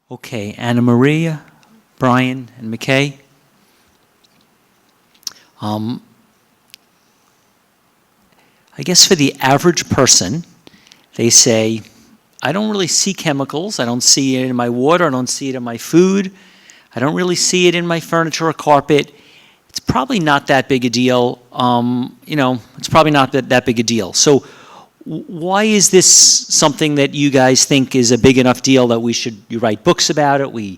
Okay, Anna Maria, Brian, and McKay. I guess for the average person, they say, I don't really see chemicals. I don't see it in my water. I don't see it in my food. I don't really see it in my furniture or carpet. It's probably not that big a deal. It's probably not that big a deal. So why is this something that you guys think is a big enough deal that you write books about it, you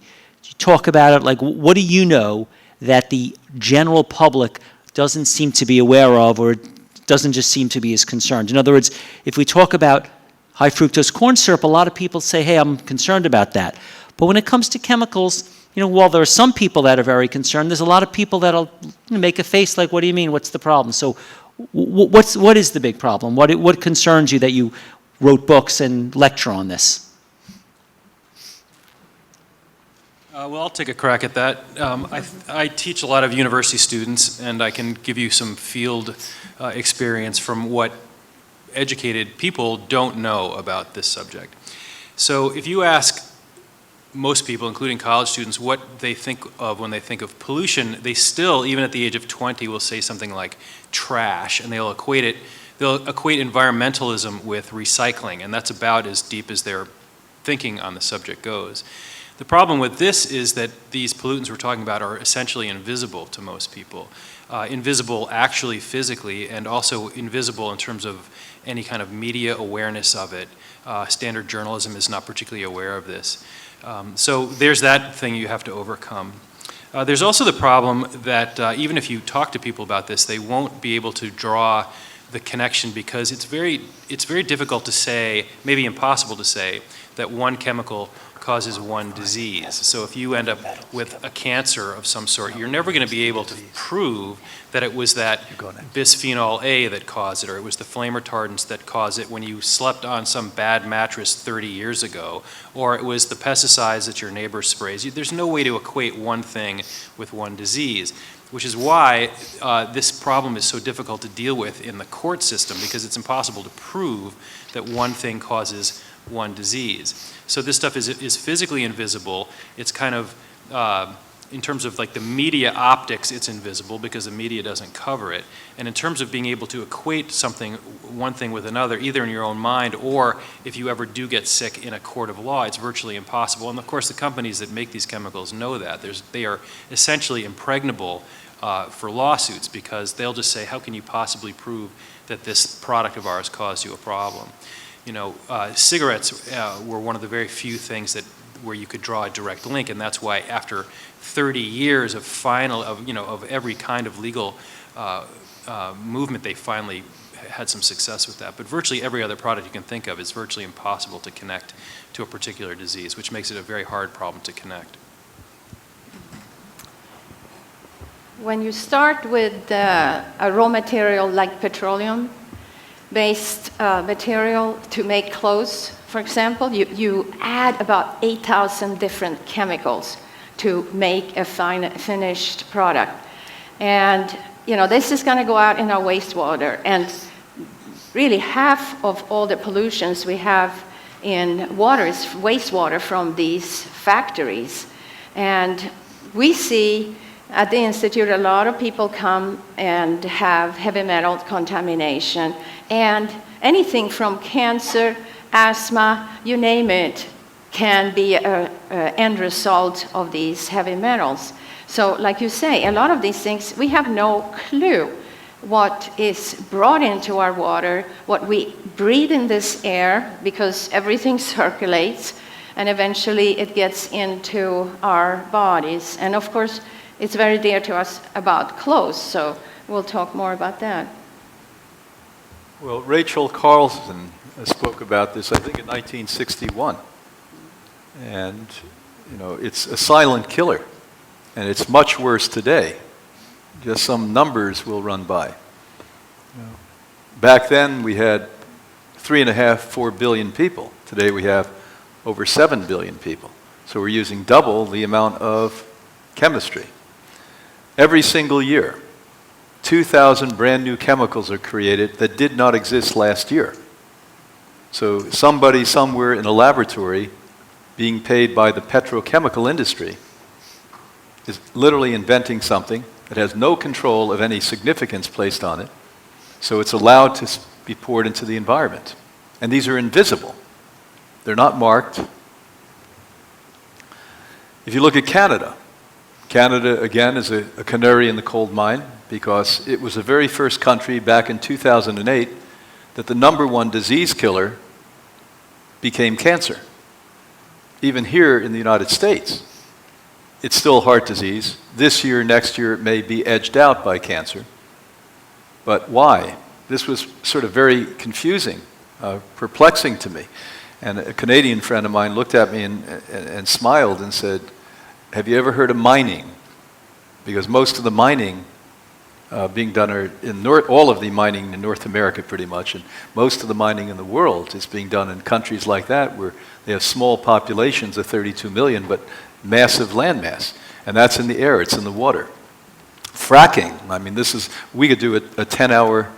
talk about it? Like, what do you know that the general public doesn't seem to be aware of, or doesn't just seem to be as concerned? In other words, if we talk about high fructose corn syrup, a lot of people say, hey, I'm concerned about that. But when it comes to chemicals, while there are some people that are very concerned, there's a lot of people that'll make a face like, what do you mean, what's the problem? So what is the big problem? What concerns you that you wrote books and lecture on this? Well, I'll take a crack at that. I teach a lot of university students, and I can give you some field experience from what educated people don't know about this subject. So if you ask most people, including college students, what they think of when they think of pollution, they still, even at the age of 20, will say something like trash, and they'll equate environmentalism with recycling, and that's about as deep as their thinking on the subject goes. The problem with this is that these pollutants we're talking about are essentially invisible to most people. Invisible actually physically, and also invisible in terms of any kind of media awareness of it. Standard journalism is not particularly aware of this. So there's that thing you have to overcome. There's also the problem that even if you talk to people about this, they won't be able to draw the connection, because it's very difficult to say, maybe impossible to say, that one chemical causes one disease. So if you end up with a cancer of some sort, you're never going to be able to prove that it was that bisphenol A that caused it, or it was the flame retardants that caused it when you slept on some bad mattress 30 years ago, or it was the pesticides that your neighbor sprays. There's no way to equate one thing with one disease, which is why this problem is so difficult to deal with in the court system, because it's impossible to prove that one thing causes one disease. So this stuff is physically invisible. It's kind of, in terms of like the media optics, it's invisible because the media doesn't cover it. And in terms of being able to equate one thing with another, either in your own mind or if you ever do get sick in a court of law, it's virtually impossible. And of course, the companies that make these chemicals know that. They are essentially impregnable for lawsuits, because they'll just say, how can you possibly prove that this product of ours caused you a problem? Cigarettes were one of the very few things where you could draw a direct link, and that's why after 30 years of every kind of legal movement, they finally had some success with that. But virtually every other product you can think of is virtually impossible to connect to a particular disease, which makes it a very hard problem to connect. When you start with a raw material like petroleum, based material to make clothes, for example, you add about 8,000 different chemicals to make a finished product. And this is going to go out in our wastewater, and really half of all the pollutions we have in water is wastewater from these factories. And we see at the Institute, a lot of people come and have heavy metal contamination, and anything from cancer, asthma, you name it, can be an end result of these heavy metals. So like you say, a lot of these things, we have no clue what is brought into our water, what we breathe in this air, because everything circulates, and eventually it gets into our bodies. And of course, it's very dear to us about clothes, so we'll talk more about that. Well, Rachel Carlson spoke about this, I think, in 1961. And, it's a silent killer. And it's much worse today. Just some numbers we'll run by. Back then, we had 4 billion people. Today, we have over 7 billion people. So we're using double the amount of chemistry. Every single year, 2,000 brand new chemicals are created that did not exist last year. So somebody somewhere in a laboratory being paid by the petrochemical industry is literally inventing something that has no control of any significance placed on it, so it's allowed to be poured into the environment. And these are invisible. They're not marked. If you look at Canada, Canada, again, is a canary in the coal mine because it was the very first country back in 2008 that the #1 disease killer became cancer. Even here in the United States, it's still heart disease. This year, next year, it may be edged out by cancer. But why? This was sort of very confusing, perplexing to me. And a Canadian friend of mine looked at me and smiled and said, have you ever heard of mining? Because most of the mining being done are all of the mining in North America pretty much, and most of the mining in the world is being done in countries like that where they have small populations of 32 million, but massive landmass. And that's in the air, it's in the water. Fracking, I mean, we could do a 10-hour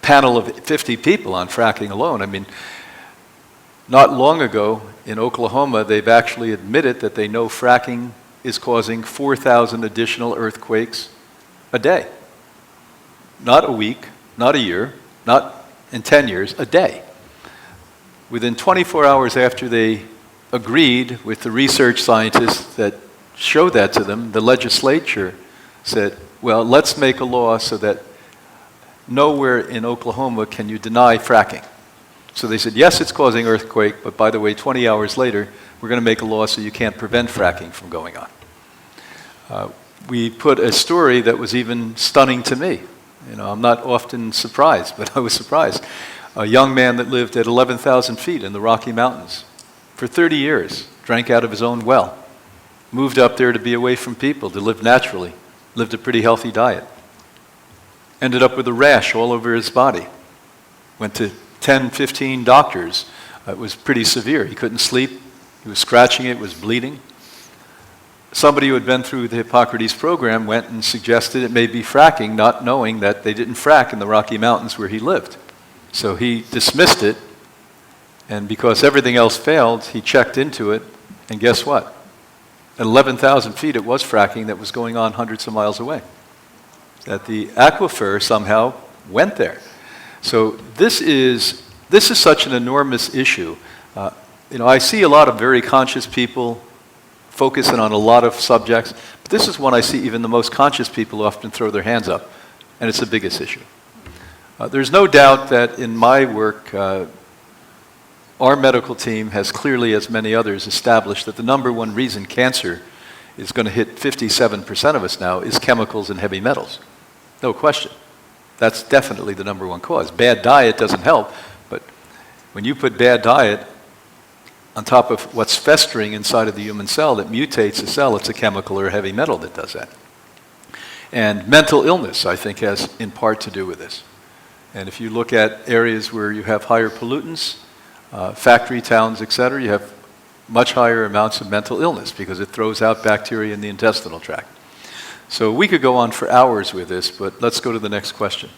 panel of 50 people on fracking alone. I mean, not long ago in Oklahoma, they've actually admitted that they know fracking is causing 4,000 additional earthquakes a day. Not a week, not a year, not in 10 years, a day. Within 24 hours after they agreed with the research scientists that showed that to them, the legislature said, well, let's make a law so that nowhere in Oklahoma can you deny fracking. So they said, yes, it's causing earthquake, but by the way, 20 hours later, we're going to make a law so you can't prevent fracking from going on. We put a story that was even stunning to me. You know, I'm not often surprised, but I was surprised. A young man that lived at 11,000 feet in the Rocky Mountains for 30 years, drank out of his own well, moved up there to be away from people, to live naturally, lived a pretty healthy diet. Ended up with a rash all over his body. Went to 10, 15 doctors. It was pretty severe. He couldn't sleep. He was scratching it, was bleeding. Somebody who had been through the Hippocrates program went and suggested it may be fracking, not knowing that they didn't frack in the Rocky Mountains where he lived. So he dismissed it, and because everything else failed, he checked into it, and guess what? At 11,000 feet, it was fracking that was going on hundreds of miles away. That the aquifer somehow went there. So this is such an enormous issue. You know, I see a lot of very conscious people focusing on a lot of subjects, but this is one I see even the most conscious people often throw their hands up, and it's the biggest issue. There's no doubt that in my work, our medical team has clearly, as many others, established that the #1 reason cancer is going to hit 57% of us now is chemicals and heavy metals. No question. That's definitely the #1 cause. Bad diet doesn't help, but when you put bad diet on top of what's festering inside of the human cell that mutates the cell, it's a chemical or a heavy metal that does that. And mental illness, I think, has in part to do with this. And if you look at areas where you have higher pollutants, factory towns, et cetera, you have much higher amounts of mental illness because it throws out bacteria in the intestinal tract. So we could go on for hours with this, but let's go to the next question.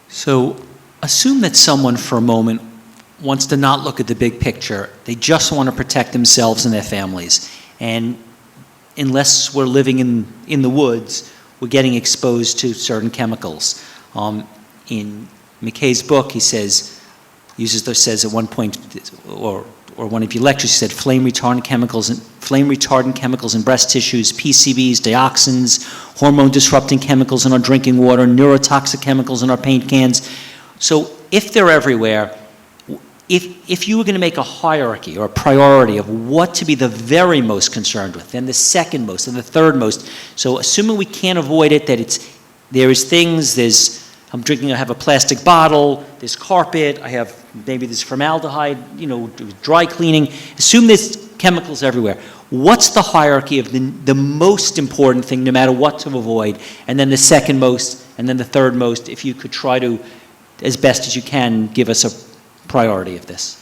So assume that someone for a moment wants to not look at the big picture. They just want to protect themselves and their families. And unless we're living in the woods, we're getting exposed to certain chemicals. In McKay's book, he says at one point, or one of your lectures, he said flame-retardant chemicals in breast tissues, PCBs, dioxins, hormone-disrupting chemicals in our drinking water, neurotoxic chemicals in our paint cans. So if they're everywhere, if you were going to make a hierarchy or a priority of what to be the very most concerned with, then the second most, and the third most, so assuming we can't avoid it, that I'm drinking, I have a plastic bottle, there's carpet, maybe there's formaldehyde, dry cleaning. Assume there's chemicals everywhere. What's the hierarchy of the most important thing, no matter what to avoid, and then the second most, and then the third most, if you could try to, as best as you can, give us a priority of this?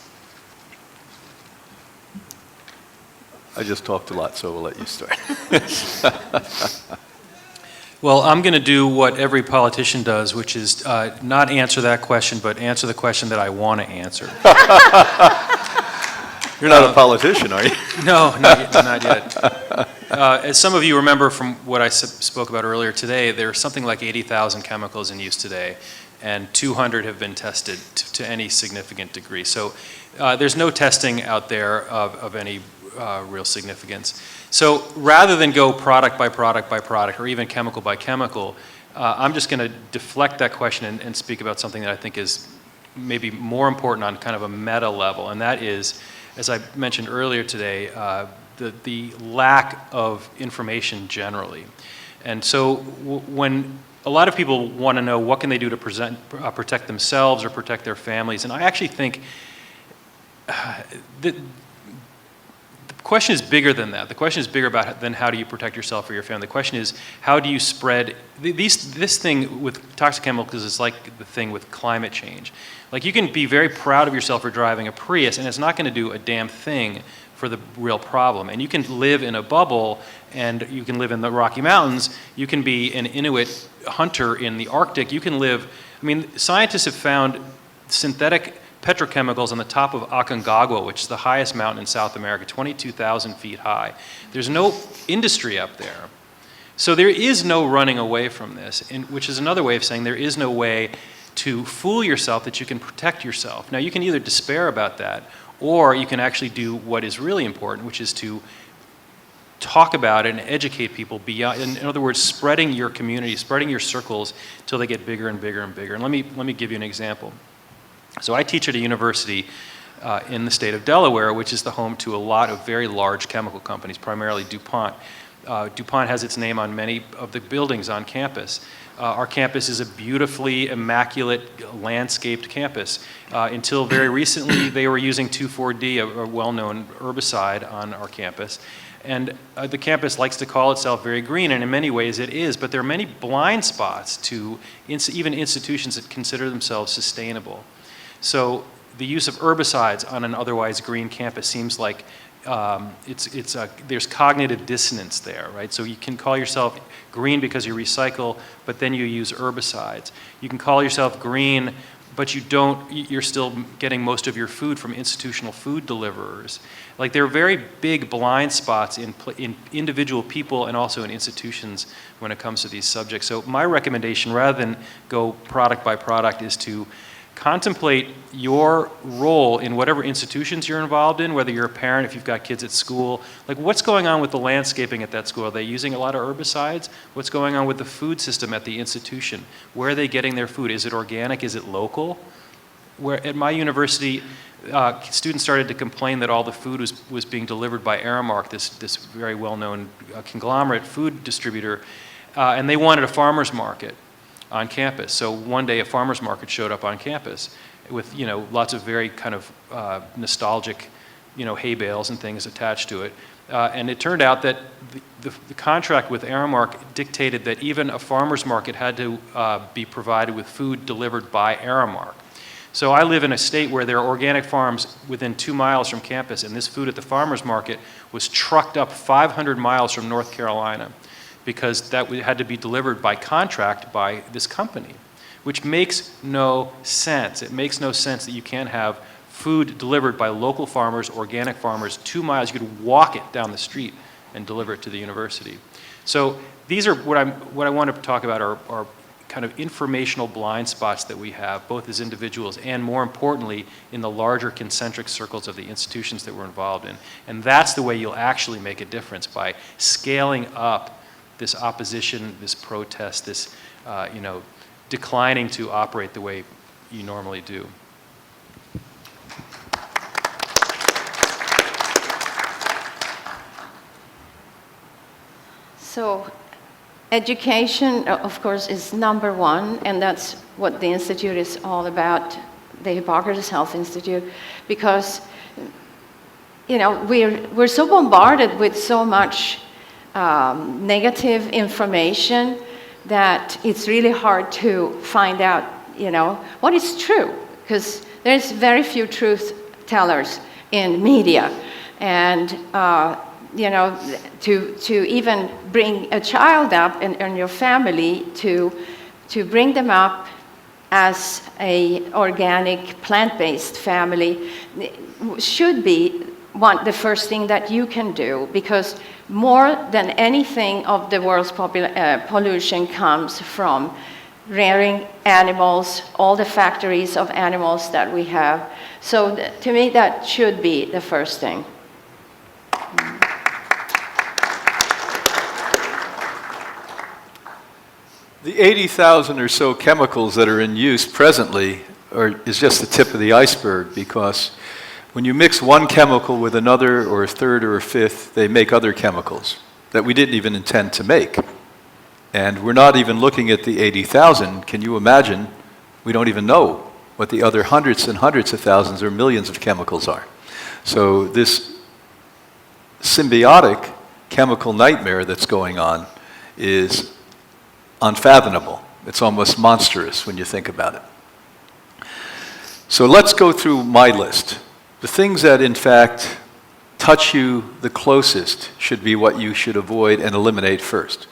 I just talked a lot, so we'll let you start. Well, I'm going to do what every politician does, which is not answer that question, but answer the question that I want to answer. You're not a politician, are you? No, not yet. As some of you remember from what I spoke about earlier today, there are something like 80,000 chemicals in use today, and 200 have been tested to any significant degree. So there's no testing out there of any real significance. So rather than go product by product by product, or even chemical by chemical, I'm just going to deflect that question and speak about something that I think is maybe more important on kind of a meta level, and that is, as I mentioned earlier today, the lack of information generally. And so when a lot of people want to know what can they do to protect themselves or protect their families, and I actually think the question is bigger than that. The question is bigger than how do you protect yourself or your family. The question is, how do you spread this thing with toxic chemicals is like the thing with climate change. Like, you can be very proud of yourself for driving a Prius, and it's not going to do a damn thing for the real problem. And you can live in a bubble, and you can live in the Rocky Mountains. You can be an Inuit hunter in the Arctic. You can live, I mean, scientists have found synthetic petrochemicals on the top of Aconcagua, which is the highest mountain in South America, 22,000 feet high. There's no industry up there. So there is no running away from this, which is another way of saying there is no way to fool yourself that you can protect yourself. Now, you can either despair about that, or you can actually do what is really important, which is to talk about it and educate people beyond, in other words, spreading your community, spreading your circles till they get bigger and bigger and bigger. And let me give you an example. So I teach at a university in the state of Delaware, which is the home to a lot of very large chemical companies, primarily DuPont. DuPont has its name on many of the buildings on campus. Our campus is a beautifully immaculate landscaped campus. Until very recently, they were using 2,4-D, a well-known herbicide, on our campus. And the campus likes to call itself very green, and in many ways it is, but there are many blind spots to even institutions that consider themselves sustainable. So the use of herbicides on an otherwise green campus seems like there's cognitive dissonance there, right? So you can call yourself green because you recycle, but then you use herbicides. You can call yourself green, but you're still getting most of your food from institutional food deliverers. Like, there are very big blind spots in individual people and also in institutions when it comes to these subjects. So my recommendation, rather than go product by product, is to contemplate your role in whatever institutions you're involved in, whether you're a parent, if you've got kids at school. Like, what's going on with the landscaping at that school? Are they using a lot of herbicides? What's going on with the food system at the institution? Where are they getting their food? Is it organic? Is it local? Where at my university, students started to complain that all the food was being delivered by Aramark, this very well-known conglomerate food distributor, and they wanted a farmer's market on campus. So one day a farmer's market showed up on campus with, lots of very kind of nostalgic, hay bales and things attached to it. And it turned out that the contract with Aramark dictated that even a farmer's market had to be provided with food delivered by Aramark. So I live in a state where there are organic farms within 2 miles from campus, and this food at the farmer's market was trucked up 500 miles from North Carolina, because that had to be delivered by contract by this company, which makes no sense. It makes no sense that you can't have food delivered by local farmers, organic farmers, 2 miles. You could walk it down the street and deliver it to the university. So these are what I want to talk about are kind of informational blind spots that we have, both as individuals and, more importantly, in the larger concentric circles of the institutions that we're involved in. And that's the way you'll actually make a difference, by scaling up this opposition, this protest, this declining to operate the way you normally do. So education, of course, is number one, and that's what the Institute is all about, the Hippocrates Health Institute, because we're so bombarded with so much negative information that it's really hard to find out, what is true, because there's very few truth tellers in media, and you know, to even bring a child up in your family, to bring them up as a organic, plant-based family should be the first thing that you can do, because more than anything of the world's pollution comes from rearing animals, all the factories of animals that we have. So to me, that should be the first thing. The 80,000 or so chemicals that are in use presently is just the tip of the iceberg, because when you mix one chemical with another or a third or a fifth, they make other chemicals that we didn't even intend to make. And we're not even looking at the 80,000. Can you imagine? We don't even know what the other hundreds and hundreds of thousands or millions of chemicals are. So this symbiotic chemical nightmare that's going on is unfathomable. It's almost monstrous when you think about it. So let's go through my list. The things that in fact touch you the closest should be what you should avoid and eliminate first.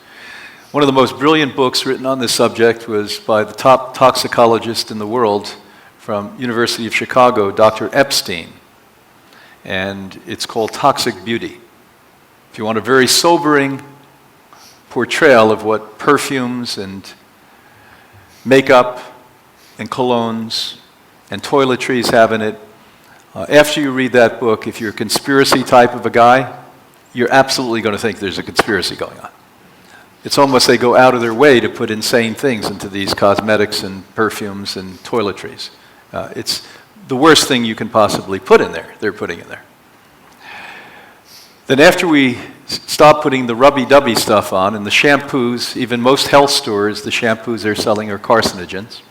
One of the most brilliant books written on this subject was by the top toxicologist in the world from University of Chicago, Dr. Epstein, and it's called Toxic Beauty. If you want a very sobering portrayal of what perfumes and makeup and colognes and toiletries have in it, after you read that book, if you're a conspiracy type of a guy, you're absolutely going to think there's a conspiracy going on. It's almost they go out of their way to put insane things into these cosmetics and perfumes and toiletries. It's the worst thing you can possibly put in there, they're putting in there. Then after we stop putting the rubby-dubby stuff on, and the shampoos, even most health stores, the shampoos they're selling are carcinogens.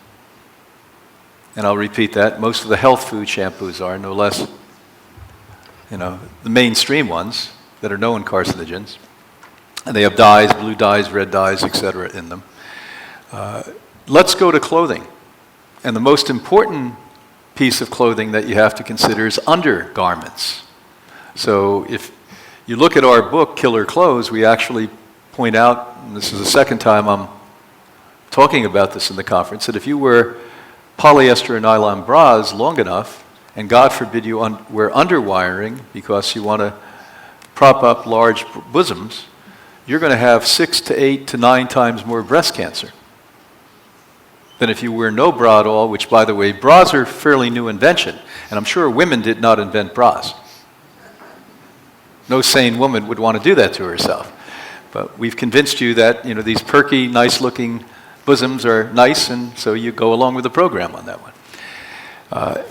And I'll repeat that, most of the health food shampoos are, no less, the mainstream ones that are known carcinogens. And they have dyes, blue dyes, red dyes, etc. in them. Let's go to clothing. And the most important piece of clothing that you have to consider is undergarments. So if you look at our book, Killer Clothes, we actually point out, and this is the second time I'm talking about this in the conference, that if you wear polyester or nylon bras long enough, and God forbid you wear underwiring because you want to prop up large bosoms, you're going to have 6 to 8 to 9 times more breast cancer than if you wear no bra at all, which, by the way, bras are a fairly new invention, and I'm sure women did not invent bras. No sane woman would want to do that to herself. But we've convinced you that, these perky, nice-looking bosoms are nice, and so you go along with the program on that one.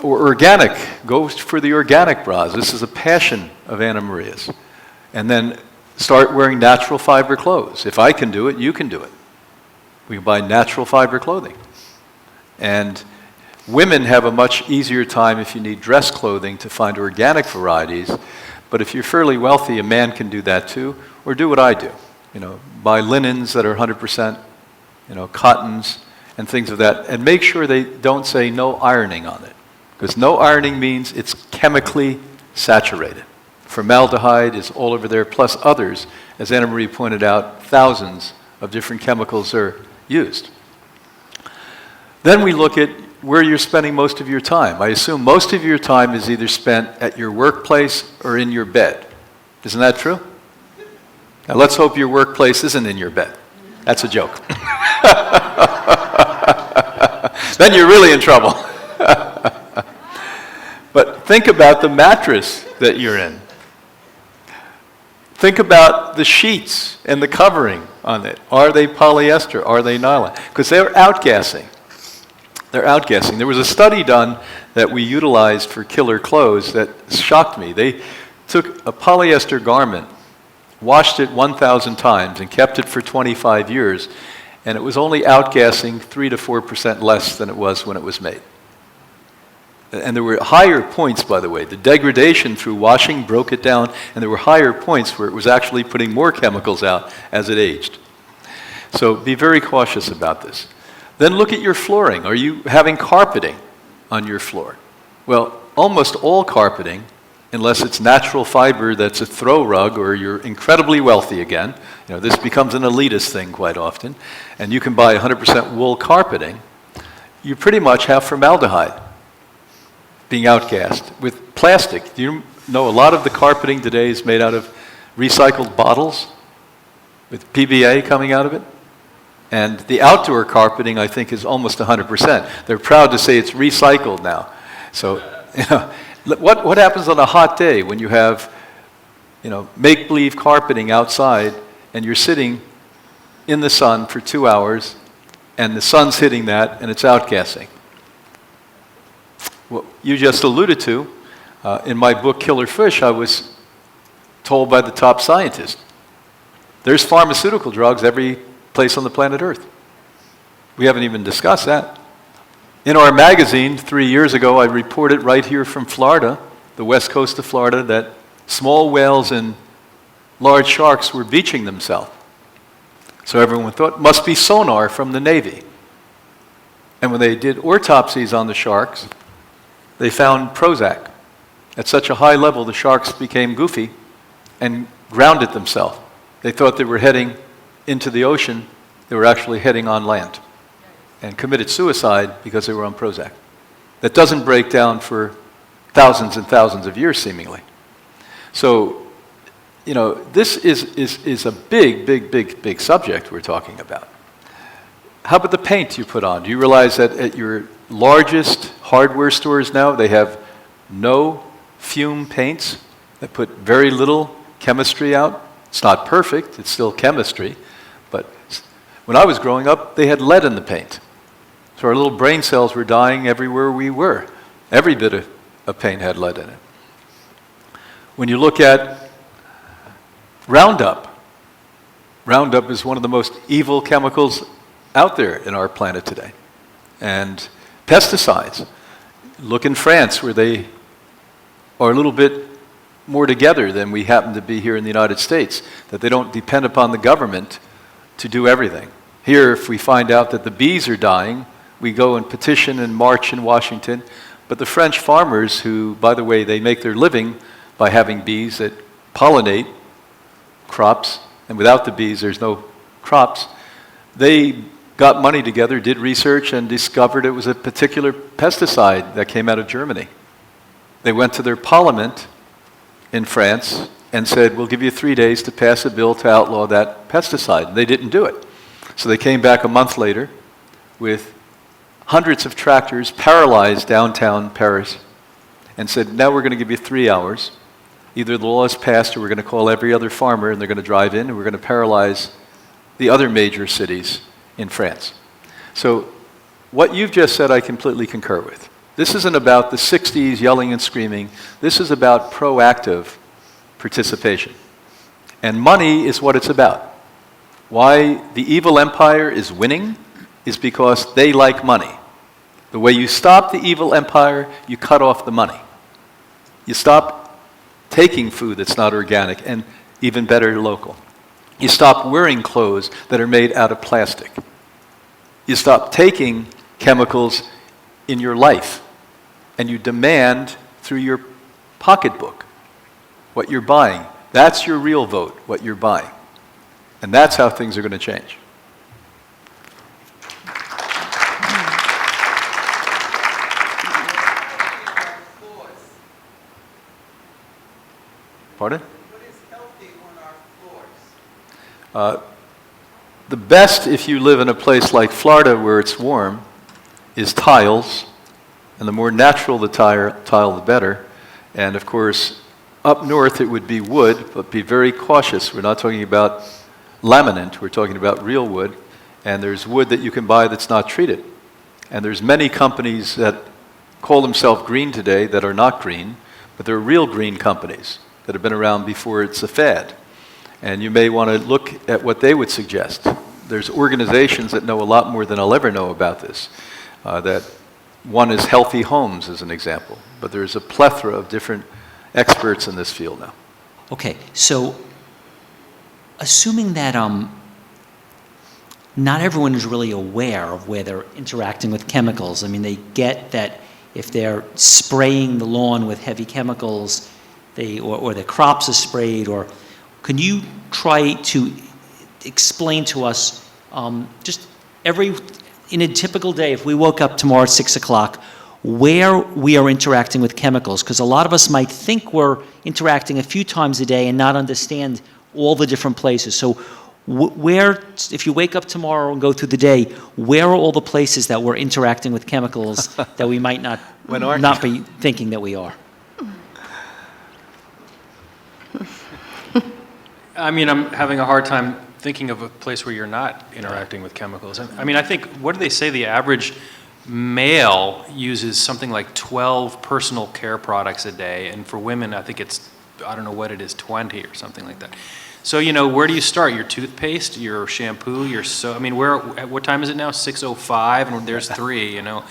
Or organic, go for the organic bras. This is a passion of Anna Maria's. And then start wearing natural fiber clothes. If I can do it, you can do it. We can buy natural fiber clothing. And women have a much easier time if you need dress clothing to find organic varieties. But if you're fairly wealthy, a man can do that too, or do what I do. Buy linens that are 100%, cottons and things of that, and make sure they don't say no ironing on it, because no ironing means it's chemically saturated. Formaldehyde is all over there, plus others. As Anna Marie pointed out, thousands of different chemicals are used. Then we look at where you're spending most of your time. I assume most of your time is either spent at your workplace or in your bed. Isn't that true? Now let's hope your workplace isn't in your bed. That's a joke. Then you're really in trouble. But think about the mattress that you're in. Think about the sheets and the covering on it. Are they polyester? Are they nylon? Because they're outgassing. They're outgassing. There was a study done that we utilized for Killer Clothes that shocked me. They took a polyester garment, washed it 1,000 times, and kept it for 25 years, and it was only outgassing 3 to 4% less than it was when it was made. And there were higher points, by the way. The degradation through washing broke it down, and there were higher points where it was actually putting more chemicals out as it aged. So be very cautious about this. Then look at your flooring. Are you having carpeting on your floor? Well, almost all carpeting unless it's natural fiber that's a throw rug or you're incredibly wealthy again. You know, this becomes an elitist thing quite often. And you can buy 100% wool carpeting. You pretty much have formaldehyde being outgassed. With plastic, do you know a lot of the carpeting today is made out of recycled bottles with PBA coming out of it? And the outdoor carpeting, I think, is almost 100%. They're proud to say it's recycled now. So, you know, what happens on a hot day when you have, you know, make-believe carpeting outside and you're sitting in the sun for 2 hours and the sun's hitting that and it's outgassing? What you just alluded to, in my book, Killer Fish, I was told by the top scientist, there's pharmaceutical drugs every place on the planet Earth. We haven't even discussed that. In our magazine 3 years ago, I reported right here from Florida, the west coast of Florida, that small whales and large sharks were beaching themselves. So everyone thought, must be sonar from the Navy. And when they did autopsies on the sharks, they found Prozac. At such a high level, the sharks became goofy and grounded themselves. They thought they were heading into the ocean. They were actually heading on land and committed suicide because they were on Prozac. That doesn't break down for thousands and thousands of years, seemingly. So, you know, this is a big subject we're talking about. How about the paint you put on? Do you realize that at your largest hardware stores now, they have no fume paints that put very little chemistry out? It's not perfect, it's still chemistry, but when I was growing up, they had lead in the paint. So our little brain cells were dying everywhere we were. Every bit of paint had lead in it. When you look at Roundup, Roundup is one of the most evil chemicals out there in our planet today. And pesticides. Look in France, where they are a little bit more together than we happen to be here in the United States, that they don't depend upon the government to do everything. Here, if we find out that the bees are dying, we go and petition and march in Washington. But the French farmers, who, by the way, they make their living by having bees that pollinate crops, and without the bees, there's no crops, they got money together, did research, and discovered it was a particular pesticide that came out of Germany. They went to their parliament in France and said, we'll give you 3 days to pass a bill to outlaw that pesticide. And they didn't do it. So they came back a month later with hundreds of tractors paralyzed downtown Paris and said, now we're going to give you 3 hours. Either the law is passed or we're going to call every other farmer and they're going to drive in and we're going to paralyze the other major cities in France. So what you've just said I completely concur with. This isn't about the 60s yelling and screaming. This is about proactive participation. And money is what it's about. Why the evil empire is winning is because they like money. The way you stop the evil empire, you cut off the money. You stop taking food that's not organic and even better, local. You stop wearing clothes that are made out of plastic. You stop taking chemicals in your life, and you demand through your pocketbook what you're buying. That's your real vote, what you're buying. And that's how things are going to change. Pardon? What is healthy on our floors? The best, if you live in a place like Florida where it's warm, is tiles. And the more natural the tile, the better. And of course, up north it would be wood, but be very cautious. We're not talking about laminate, we're talking about real wood. And there's wood that you can buy that's not treated. And there's many companies that call themselves green today that are not green, but they're real green companies that have been around before it's a fad. And you may want to look at what they would suggest. There's organizations that know a lot more than I'll ever know about this. That one is Healthy Homes, as an example. But there's a plethora of different experts in this field now. Okay, so assuming that not everyone is really aware of where they're interacting with chemicals. I mean, they get that if they're spraying the lawn with heavy chemicals, or the crops are sprayed, or can you try to explain to us just in a typical day, if we woke up tomorrow at 6 o'clock, where we are interacting with chemicals? Because a lot of us might think we're interacting a few times a day and not understand all the different places. So where, if you wake up tomorrow and go through the day, where are all the places that we're interacting with chemicals that we might not be thinking that we are? I mean, I'm having a hard time thinking of a place where you're not interacting with chemicals. I mean, I think, what do they say? The average male uses something like 12 personal care products a day, and for women, I think it's, I don't know what it is, 20 or something like that. So, you know, where do you start? Your toothpaste, your shampoo, I mean, what time is it now? 6:05, and there's 3, you know.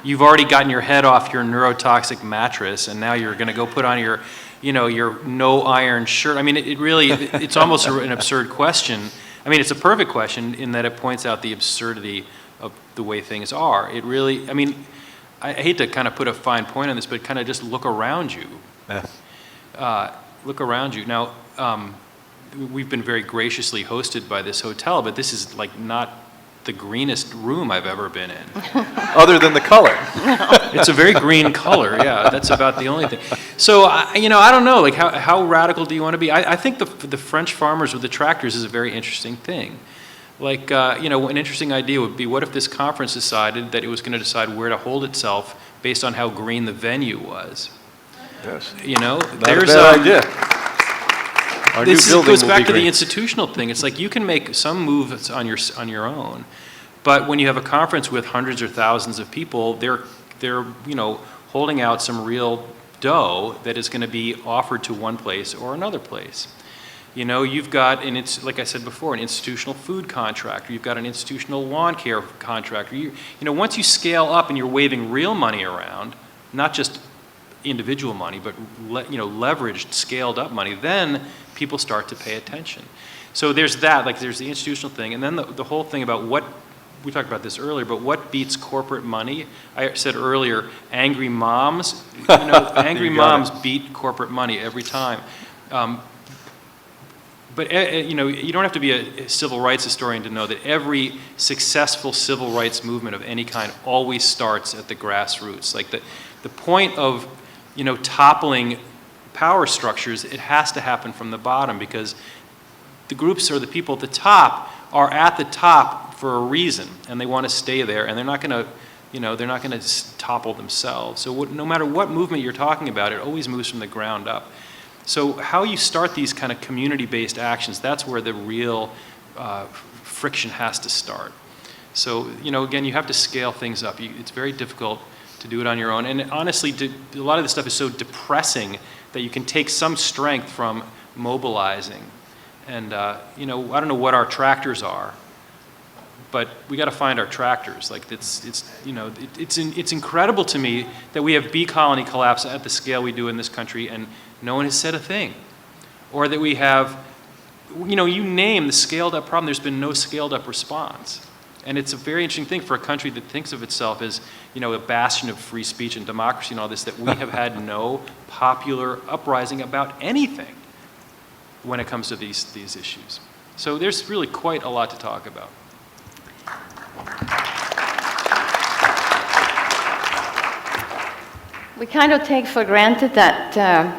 You've already gotten your head off your neurotoxic mattress, and now you're going to go put on your, you know, your no iron shirt. I mean, it's almost an absurd question. I mean, it's a perfect question in that it points out the absurdity of the way things are. It really, I mean, I hate to kind of put a fine point on this, but kind of just look around you. Yeah. Look around you. Now, we've been very graciously hosted by this hotel, but this is like not the greenest room I've ever been in. Other than the color. It's a very green color, yeah. That's about the only thing. So, you know, I don't know, like how radical do you want to be? I think the French farmers with the tractors is a very interesting thing. Like, you know, an interesting idea would be, what if this conference decided that it was going to decide where to hold itself based on how green the venue was? Yes. You know, Not a bad idea. Our new building goes will back be to the green. institutional thing. It's like you can make some moves on your own, but when you have a conference with hundreds or thousands of people, they're you know, holding out some real dough that is going to be offered to one place or another place. You know, you've got, and it's like I said before, an institutional food contractor. You've got an institutional lawn care contractor. You know, once you scale up and you're waving real money around, not just individual money, but you know, leveraged, scaled up money, then people start to pay attention. So there's that, like there's the institutional thing, and then the whole thing about what, we talked about this earlier, but what beats corporate money? I said earlier, angry moms, you know, angry moms beat corporate money every time. But you know, you don't have to be a civil rights historian to know that every successful civil rights movement of any kind always starts at the grassroots. Like the point of, you know, toppling power structures, it has to happen from the bottom, because the groups or the people at the top are at the top for a reason, and they want to stay there, and they're not going to, you know, they're not going to topple themselves. So no matter what movement you're talking about, it always moves from the ground up. So how you start these kind of community-based actions, that's where the real friction has to start. So, you know, again, you have to scale things up. It's very difficult to do it on your own. And honestly, a lot of this stuff is so depressing that you can take some strength from mobilizing. And, you know, I don't know what our tractors are, but we got to find our tractors. Like, you know, it's incredible to me that we have bee colony collapse at the scale we do in this country, and no one has said a thing. Or that we have, you know, you name the scaled up problem, there's been no scaled up response. And it's a very interesting thing for a country that thinks of itself as, you know, a bastion of free speech and democracy and all this, that we have had no popular uprising about anything when it comes to these issues. So there's really quite a lot to talk about. We kind of take for granted that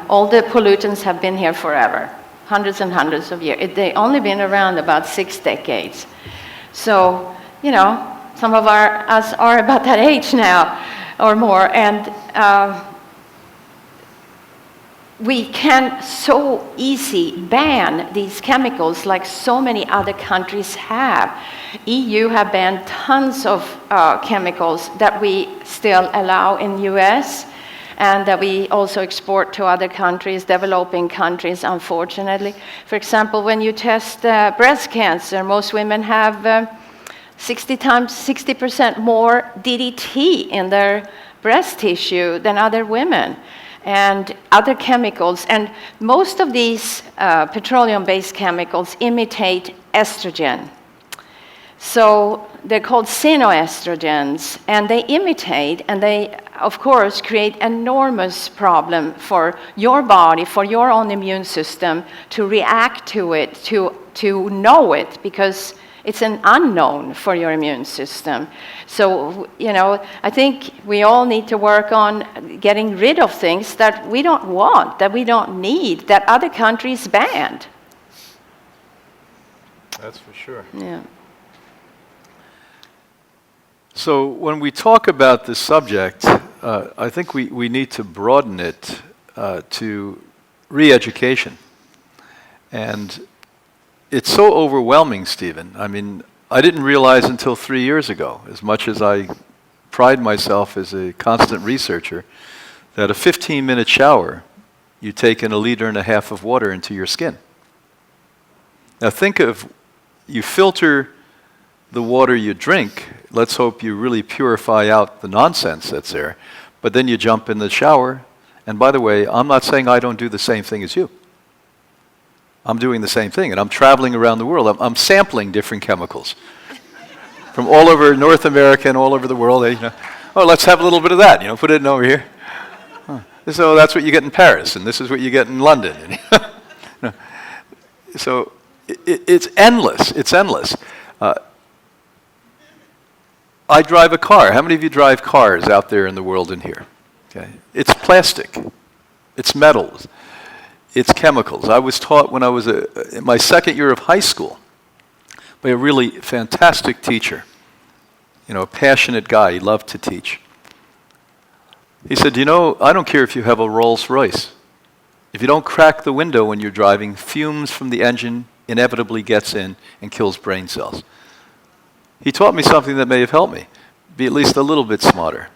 all the pollutants have been here forever, hundreds and hundreds of years. They've only been around about 6 decades. So, you know, some of us are about that age now or more, and we can so easy ban these chemicals like so many other countries have. EU have banned tons of chemicals that we still allow in US, and that we also export to other countries, developing countries, unfortunately. For example, when you test breast cancer, most women have 60% more DDT in their breast tissue than other women, and other chemicals. And most of these petroleum-based chemicals imitate estrogen. So they're called xenoestrogens, and they imitate, and they, of course, create enormous problem for your body, for your own immune system to react to it, to know it, because it's an unknown for your immune system. So, you know, I think we all need to work on getting rid of things that we don't want, that we don't need, that other countries banned. That's for sure. Yeah. So when we talk about this subject, I think we need to broaden it to re-education. And it's so overwhelming, Stephen. I mean, I didn't realize until 3 years ago, as much as I pride myself as a constant researcher, that a 15-minute shower, you take in 1.5 liters of water into your skin. Now think of, you filter the water you drink, let's hope you really purify out the nonsense that's there, but then you jump in the shower, and by the way, I'm not saying I don't do the same thing as you. I'm doing the same thing, and I'm traveling around the world. I'm sampling different chemicals from all over North America and all over the world. You know, oh, let's have a little bit of that. You know, put it in over here. So that's what you get in Paris, and this is what you get in London. So it's endless. It's endless. I drive a car. How many of you drive cars out there in the world in here? Okay. It's plastic. It's metals. It's chemicals. I was taught when I was in my second year of high school by a really fantastic teacher, you know, a passionate guy. He loved to teach. He said, you know, I don't care if you have a Rolls Royce. If you don't crack the window when you're driving, fumes from the engine inevitably gets in and kills brain cells. He taught me something that may have helped me, be at least a little bit smarter.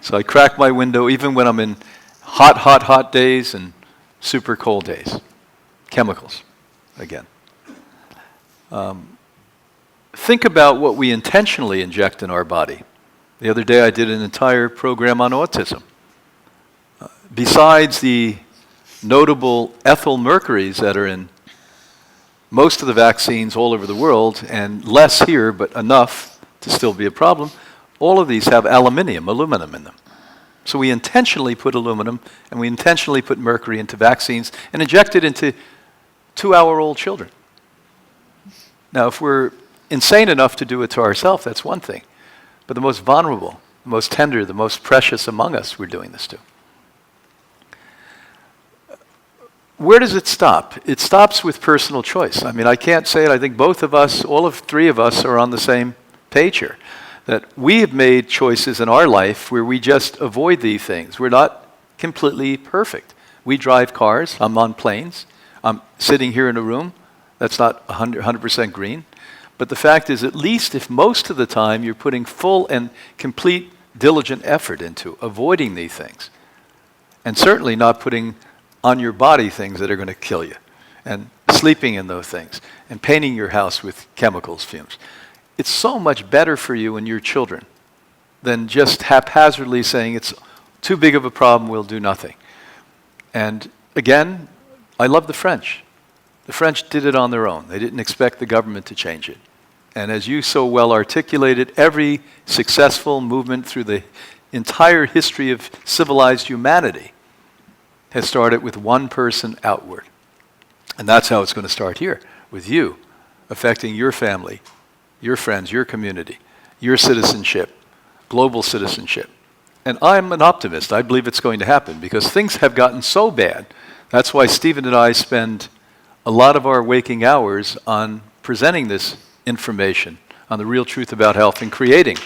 So I crack my window even when I'm in hot days and super cold days. Chemicals, again. Think about what we intentionally inject in our body. The other day I did an entire program on autism. Besides the notable ethyl mercuries that are in most of the vaccines all over the world, and less here, but enough to still be a problem, all of these have aluminum in them. So we intentionally put aluminum and we intentionally put mercury into vaccines and inject it into 2-hour-old children. Now, if we're insane enough to do it to ourselves, that's one thing. But the most vulnerable, the most tender, the most precious among us, we're doing this to. Where does it stop? It stops with personal choice. I mean, I can't say it. I think both of us, all of 3 of us, are on the same page here. That we have made choices in our life where we just avoid these things. We're not completely perfect. We drive cars. I'm on planes. I'm sitting here in a room that's not 100% green. But the fact is, at least if most of the time you're putting full and complete diligent effort into avoiding these things, and certainly not putting on your body things that are going to kill you, and sleeping in those things, and painting your house with chemicals, fumes. It's so much better for you and your children than just haphazardly saying it's too big of a problem, we'll do nothing. And again, I love the French. The French did it on their own. They didn't expect the government to change it. And as you so well articulated, every successful movement through the entire history of civilized humanity has started with one person outward. And that's how it's going to start here, with you, affecting your family, your friends, your community, your citizenship, global citizenship. And I'm an optimist. I believe it's going to happen because things have gotten so bad. That's why Stephen and I spend a lot of our waking hours on presenting this information on the real truth about health and creating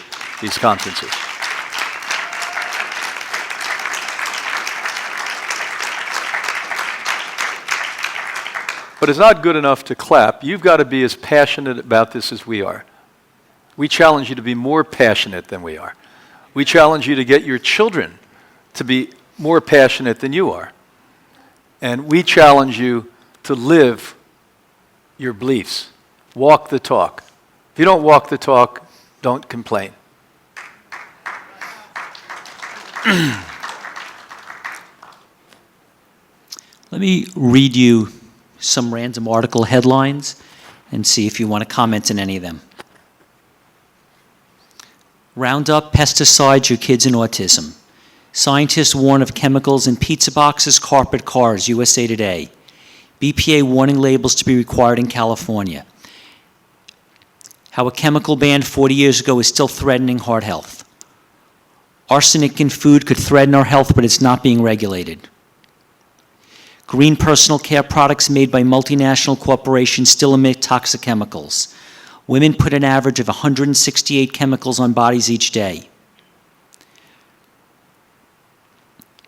these conferences. But it's not good enough to clap. You've got to be as passionate about this as we are. We challenge you to be more passionate than we are. We challenge you to get your children to be more passionate than you are. And we challenge you to live your beliefs. Walk the talk. If you don't walk the talk, don't complain. Let me read you some random article headlines and see if you want to comment on any of them. Roundup, pesticides, your kids and autism. Scientists warn of chemicals in pizza boxes, carpet, cars, USA Today. BPA warning labels to be required in California. How a chemical ban 40 years ago is still threatening heart health. Arsenic in food could threaten our health, but it's not being regulated. Green personal care products made by multinational corporations still emit toxic chemicals. Women put an average of 168 chemicals on bodies each day.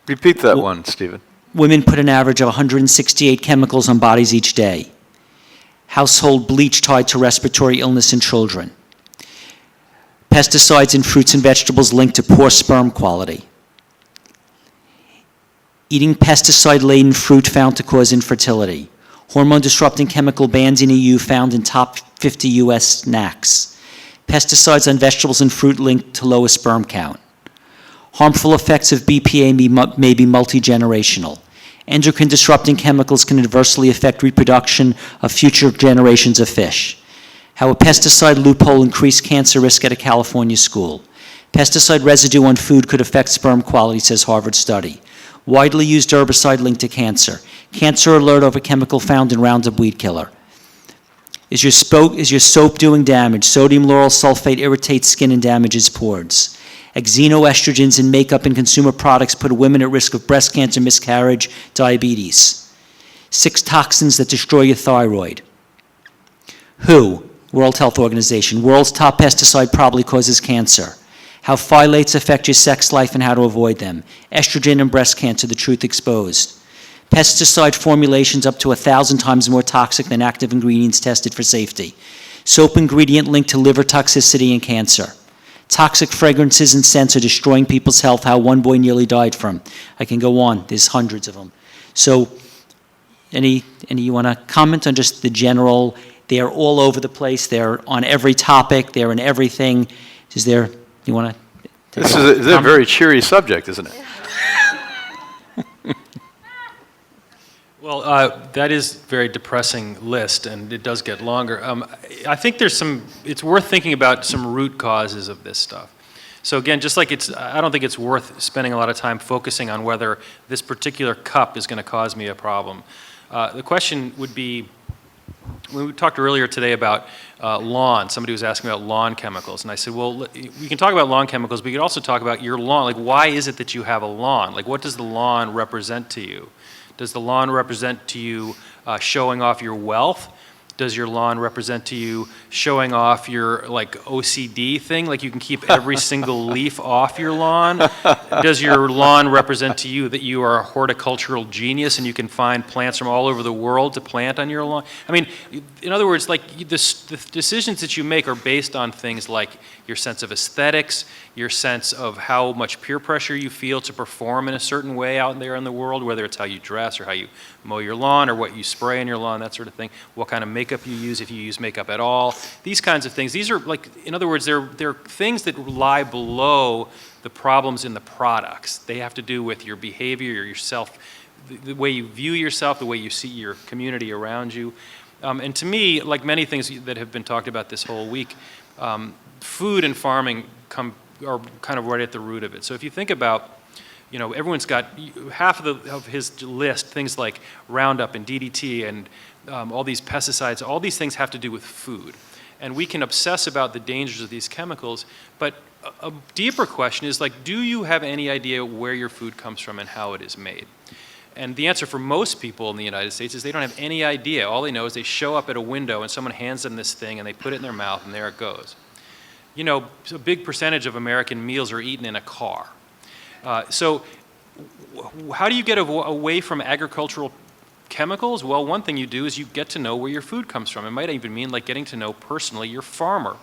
Repeat that one, Stephen. Women put an average of 168 chemicals on bodies each day. Household bleach tied to respiratory illness in children. Pesticides in fruits and vegetables linked to poor sperm quality. Eating pesticide-laden fruit found to cause infertility. Hormone-disrupting chemical bans in EU found in top 50 US snacks. Pesticides on vegetables and fruit linked to lower sperm count. Harmful effects of BPA may be multi-generational. Endocrine-disrupting chemicals can adversely affect reproduction of future generations of fish. How a pesticide loophole increased cancer risk at a California school. Pesticide residue on food could affect sperm quality, says Harvard study. Widely used herbicide linked to cancer. Cancer alert over chemical found in Roundup weed killer. Is your soap doing damage? Sodium lauryl sulfate irritates skin and damages pores. Xenoestrogens in makeup and consumer products put women at risk of breast cancer, miscarriage, diabetes. 6 toxins that destroy your thyroid. WHO, World Health Organization, world's top pesticide probably causes cancer. How phthalates affect your sex life and how to avoid them. Estrogen and breast cancer, the truth exposed. Pesticide formulations up to 1,000 times more toxic than active ingredients tested for safety. Soap ingredient linked to liver toxicity and cancer. Toxic fragrances and scents are destroying people's health, how one boy nearly died from. I can go on, there's hundreds of them. So, any you want to comment on just the general, they're all over the place, they're on every topic, they're in everything. Is there, you want to? This is a very cheery subject, isn't it? Well, that is a very depressing list, and it does get longer. I think it's worth thinking about some root causes of this stuff. So again, just like I don't think it's worth spending a lot of time focusing on whether this particular cup is going to cause me a problem. The question would be, when we talked earlier today about lawn, somebody was asking about lawn chemicals, and I said, well, we can talk about lawn chemicals, but we could also talk about your lawn. Like, why is it that you have a lawn? Like, what does the lawn represent to you? Does the lawn represent to you showing off your wealth? Does your lawn represent to you showing off your like OCD thing, like you can keep every single leaf off your lawn? Does your lawn represent to you that you are a horticultural genius and you can find plants from all over the world to plant on your lawn? I mean, in other words, like the decisions that you make are based on things like your sense of aesthetics, your sense of how much peer pressure you feel to perform in a certain way out there in the world, whether it's how you dress or how you mow your lawn or what you spray on your lawn, that sort of thing, what kind of makeup you use, if you use makeup at all, these kinds of things. These are like, in other words, they're things that lie below the problems in the products. They have to do with your behavior, yourself, the way you view yourself, the way you see your community around you. And to me, like many things that have been talked about this whole week, food and farming are kind of right at the root of it. So if you think about, you know, everyone's got half of his list, things like Roundup and DDT and all these pesticides, all these things have to do with food. And we can obsess about the dangers of these chemicals, but a deeper question is like, do you have any idea where your food comes from and how it is made? And the answer for most people in the United States is they don't have any idea. All they know is they show up at a window and someone hands them this thing and they put it in their mouth and there it goes. You know, a big percentage of American meals are eaten in a car. So how do you get away from agricultural chemicals? Well, one thing you do is you get to know where your food comes from. It might even mean like getting to know personally your farmer.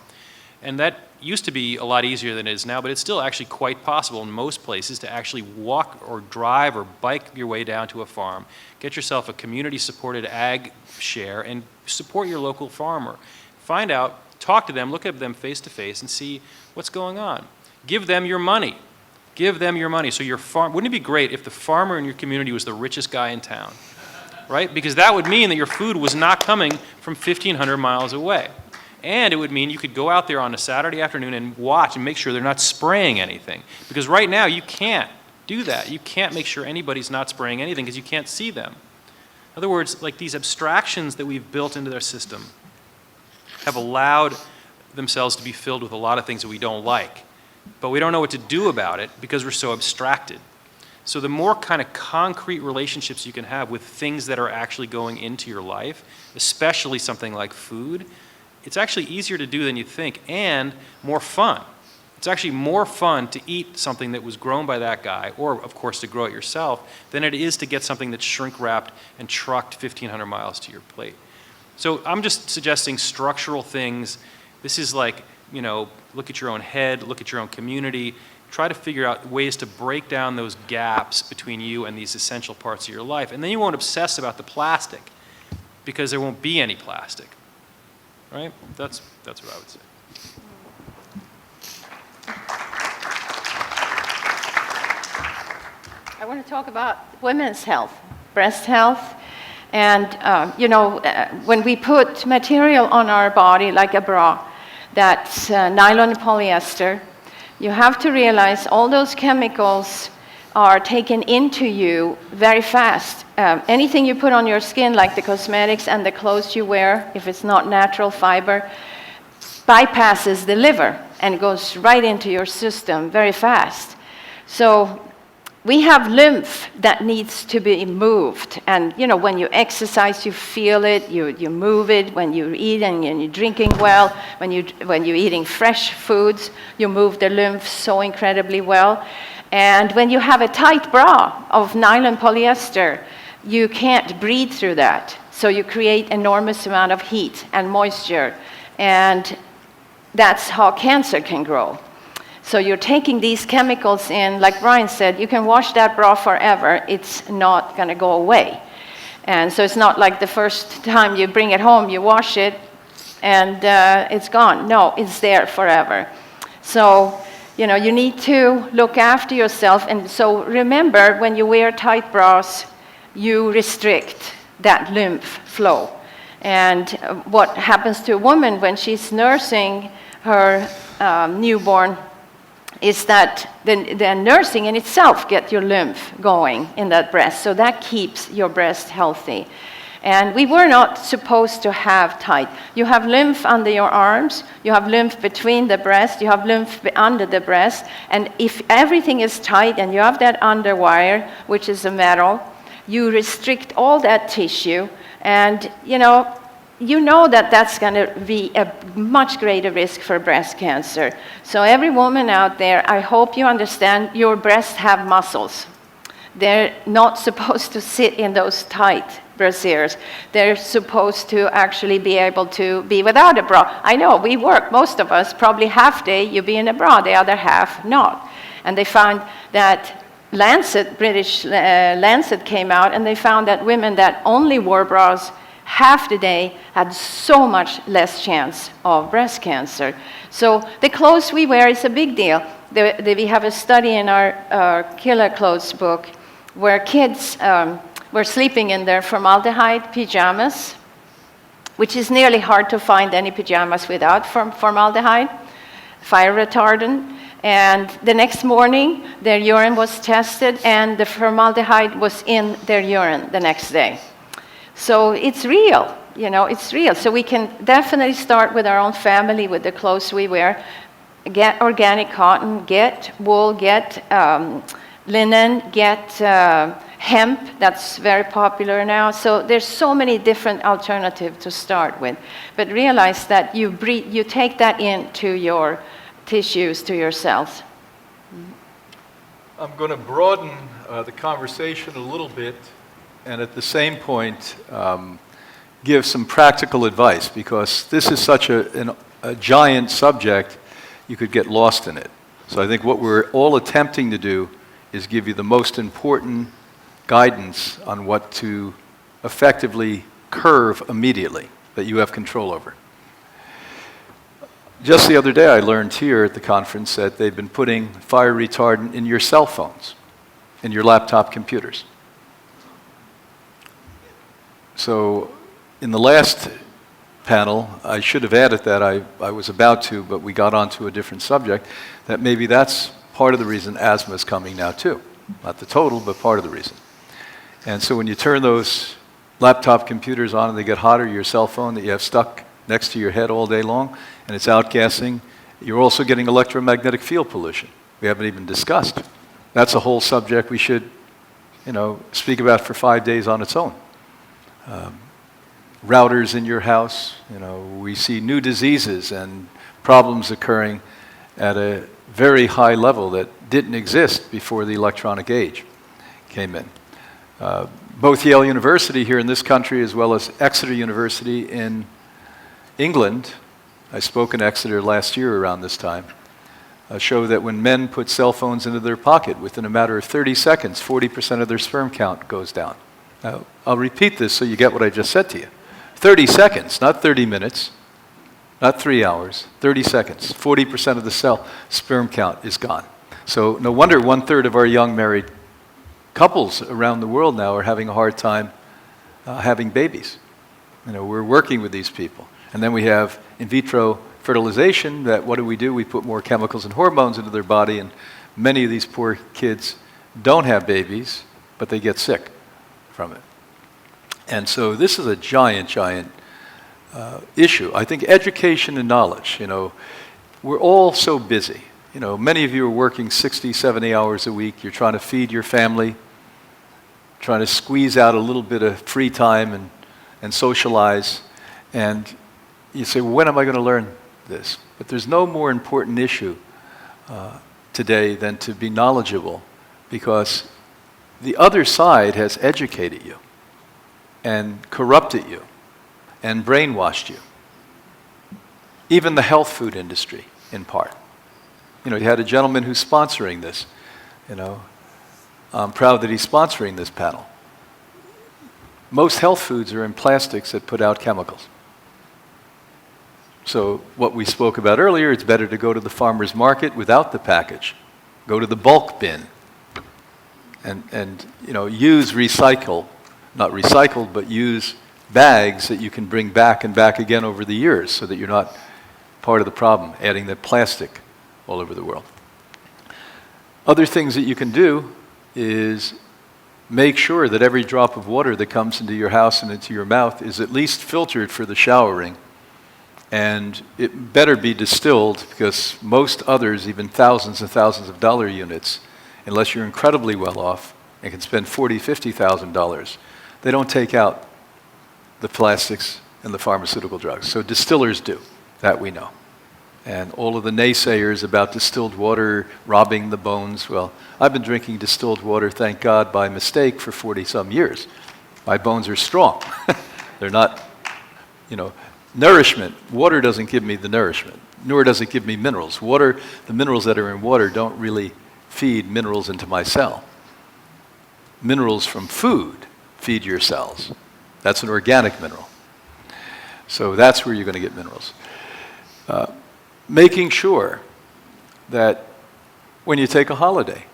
And that used to be a lot easier than it is now, but it's still actually quite possible in most places to actually walk or drive or bike your way down to a farm, get yourself a community-supported ag share, and support your local farmer. Find out, talk to them, look at them face-to-face, and see what's going on. Give them your money. Give them your money. So your farm, wouldn't it be great if the farmer in your community was the richest guy in town? Right? Because that would mean that your food was not coming from 1,500 miles away. And it would mean you could go out there on a Saturday afternoon and watch and make sure they're not spraying anything. Because right now you can't do that. You can't make sure anybody's not spraying anything because you can't see them. In other words, like these abstractions that we've built into their system have allowed themselves to be filled with a lot of things that we don't like. But we don't know what to do about it because we're so abstracted. So the more kind of concrete relationships you can have with things that are actually going into your life, especially something like food, it's actually easier to do than you think and more fun. It's actually more fun to eat something that was grown by that guy, or of course to grow it yourself, than it is to get something that's shrink wrapped and trucked 1,500 miles to your plate. So I'm just suggesting structural things. This is like, you know, look at your own head, look at your own community, try to figure out ways to break down those gaps between you and these essential parts of your life. And then you won't obsess about the plastic because there won't be any plastic. Right? That's what I would say. I want to talk about women's health, breast health. And, when we put material on our body, like a bra, that's nylon and polyester, you have to realize all those chemicals are taken into you very fast. Anything you put on your skin, like the cosmetics and the clothes you wear, if it's not natural fiber, bypasses the liver and goes right into your system very fast. So we have lymph that needs to be moved. And, when you exercise, you feel it, you move it. When you're eating and you're drinking well, when you're eating fresh foods, you move the lymph so incredibly well. And when you have a tight bra of nylon polyester, you can't breathe through that. So you create enormous amount of heat and moisture. And that's how cancer can grow. So you're taking these chemicals in, like Brian said, you can wash that bra forever. It's not going to go away. And so it's not like the first time you bring it home, you wash it, and it's gone. No, it's there forever. So, you need to look after yourself. And so remember, when you wear tight bras, you restrict that lymph flow. And what happens to a woman when she's nursing her newborn is that the nursing in itself gets your lymph going in that breast. So that keeps your breast healthy. And we were not supposed to have tight. You have lymph under your arms, you have lymph between the breast, you have lymph under the breast. And if everything is tight and you have that underwire, which is a metal, you restrict all that tissue. And, you know that that's going to be a much greater risk for breast cancer. So every woman out there, I hope you understand your breasts have muscles. They're not supposed to sit in those tight brasiers. They're supposed to actually be able to be without a bra. I know, we work, most of us, probably half day you be in a bra, the other half not. And they found that British Lancet came out, and they found that women that only wore bras half the day had so much less chance of breast cancer. So the clothes we wear is a big deal. We have a study in our Killer Clothes book where kids were sleeping in their formaldehyde pajamas, which is nearly hard to find any pajamas without formaldehyde, fire retardant. And the next morning, their urine was tested, and the formaldehyde was in their urine the next day. So it's real, it's real. So we can definitely start with our own family, with the clothes we wear. Get organic cotton, get wool, get linen, get hemp. That's very popular now. So there's so many different alternatives to start with. But realize that you take that into your tissues, to your cells. I'm going to broaden the conversation a little bit, and at the same point, give some practical advice, because this is such a giant subject, you could get lost in it. So I think what we're all attempting to do is give you the most important guidance on what to effectively curve immediately, that you have control over. Just the other day, I learned here at the conference that they've been putting fire retardant in your cell phones, in your laptop computers. So in the last panel, I should have added that, I was about to, but we got onto a different subject, that maybe that's part of the reason asthma is coming now too. Not the total, but part of the reason. And so when you turn those laptop computers on and they get hotter, your cell phone that you have stuck next to your head all day long, and it's outgassing, you're also getting electromagnetic field pollution. We haven't even discussed. That's a whole subject we should, speak about for 5 days on its own. Routers in your house, we see new diseases and problems occurring at a very high level that didn't exist before the electronic age came in. Both Yale University here in this country as well as Exeter University in England, I spoke in Exeter last year around this time, show that when men put cell phones into their pocket, within a matter of 30 seconds, 40% of their sperm count goes down. Now, I'll repeat this so you get what I just said to you. 30 seconds, not 30 minutes, not 3 hours, 30 seconds. 40% of the sperm count is gone. So no wonder 1/3 of our young married couples around the world now are having a hard time having babies. We're working with these people. And then we have in vitro fertilization that what do? We put more chemicals and hormones into their body, and many of these poor kids don't have babies, but they get sick from it. And so this is a giant issue. I think education and knowledge, we're all so busy. Many of you are working 60, 70 hours a week. You're trying to feed your family, trying to squeeze out a little bit of free time and socialize. And you say, well, when am I going to learn this? But there's no more important issue today than to be knowledgeable, because the other side has educated you and corrupted you and brainwashed you. Even the health food industry, in part. You had a gentleman who's sponsoring this. I'm proud that he's sponsoring this panel. Most health foods are in plastics that put out chemicals. So what we spoke about earlier, it's better to go to the farmer's market without the package. Go to the bulk bin and use not recycled, but use bags that you can bring back and back again over the years so that you're not part of the problem, adding the plastic all over the world. Other things that you can do is make sure that every drop of water that comes into your house and into your mouth is at least filtered for the showering. And it better be distilled, because most others, even thousands and thousands of dollar units, unless you're incredibly well off and can spend $40,000, $50,000, they don't take out the plastics and the pharmaceutical drugs. So distillers do, that we know. And all of the naysayers about distilled water robbing the bones, well, I've been drinking distilled water, thank God, by mistake for 40-some years. My bones are strong. They're not, nourishment. Water doesn't give me the nourishment, nor does it give me minerals. Water, the minerals that are in water don't really feed minerals into my cell. Minerals from food feed your cells. That's an organic mineral. So that's where you're going to get minerals. Making sure that when you take a holiday,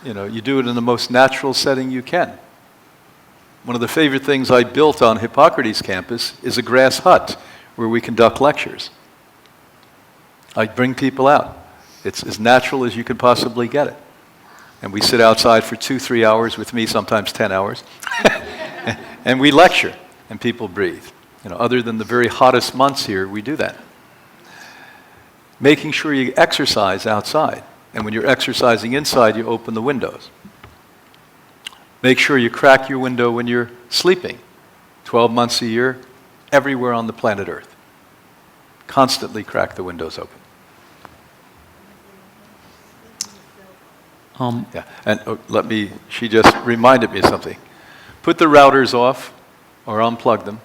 you do it in the most natural setting you can. One of the favorite things I built on Hippocrates campus is a grass hut where we conduct lectures. I bring people out. It's as natural as you could possibly get it. And we sit outside for 2-3 hours with me, sometimes 10 hours. And we lecture, and people breathe. Other than the very hottest months here, we do that. Making sure you exercise outside. And when you're exercising inside, you open the windows. Make sure you crack your window when you're sleeping. 12 months a year, everywhere on the planet Earth. Constantly crack the windows open. Yeah, and she just reminded me of something. Put the routers off or unplug them.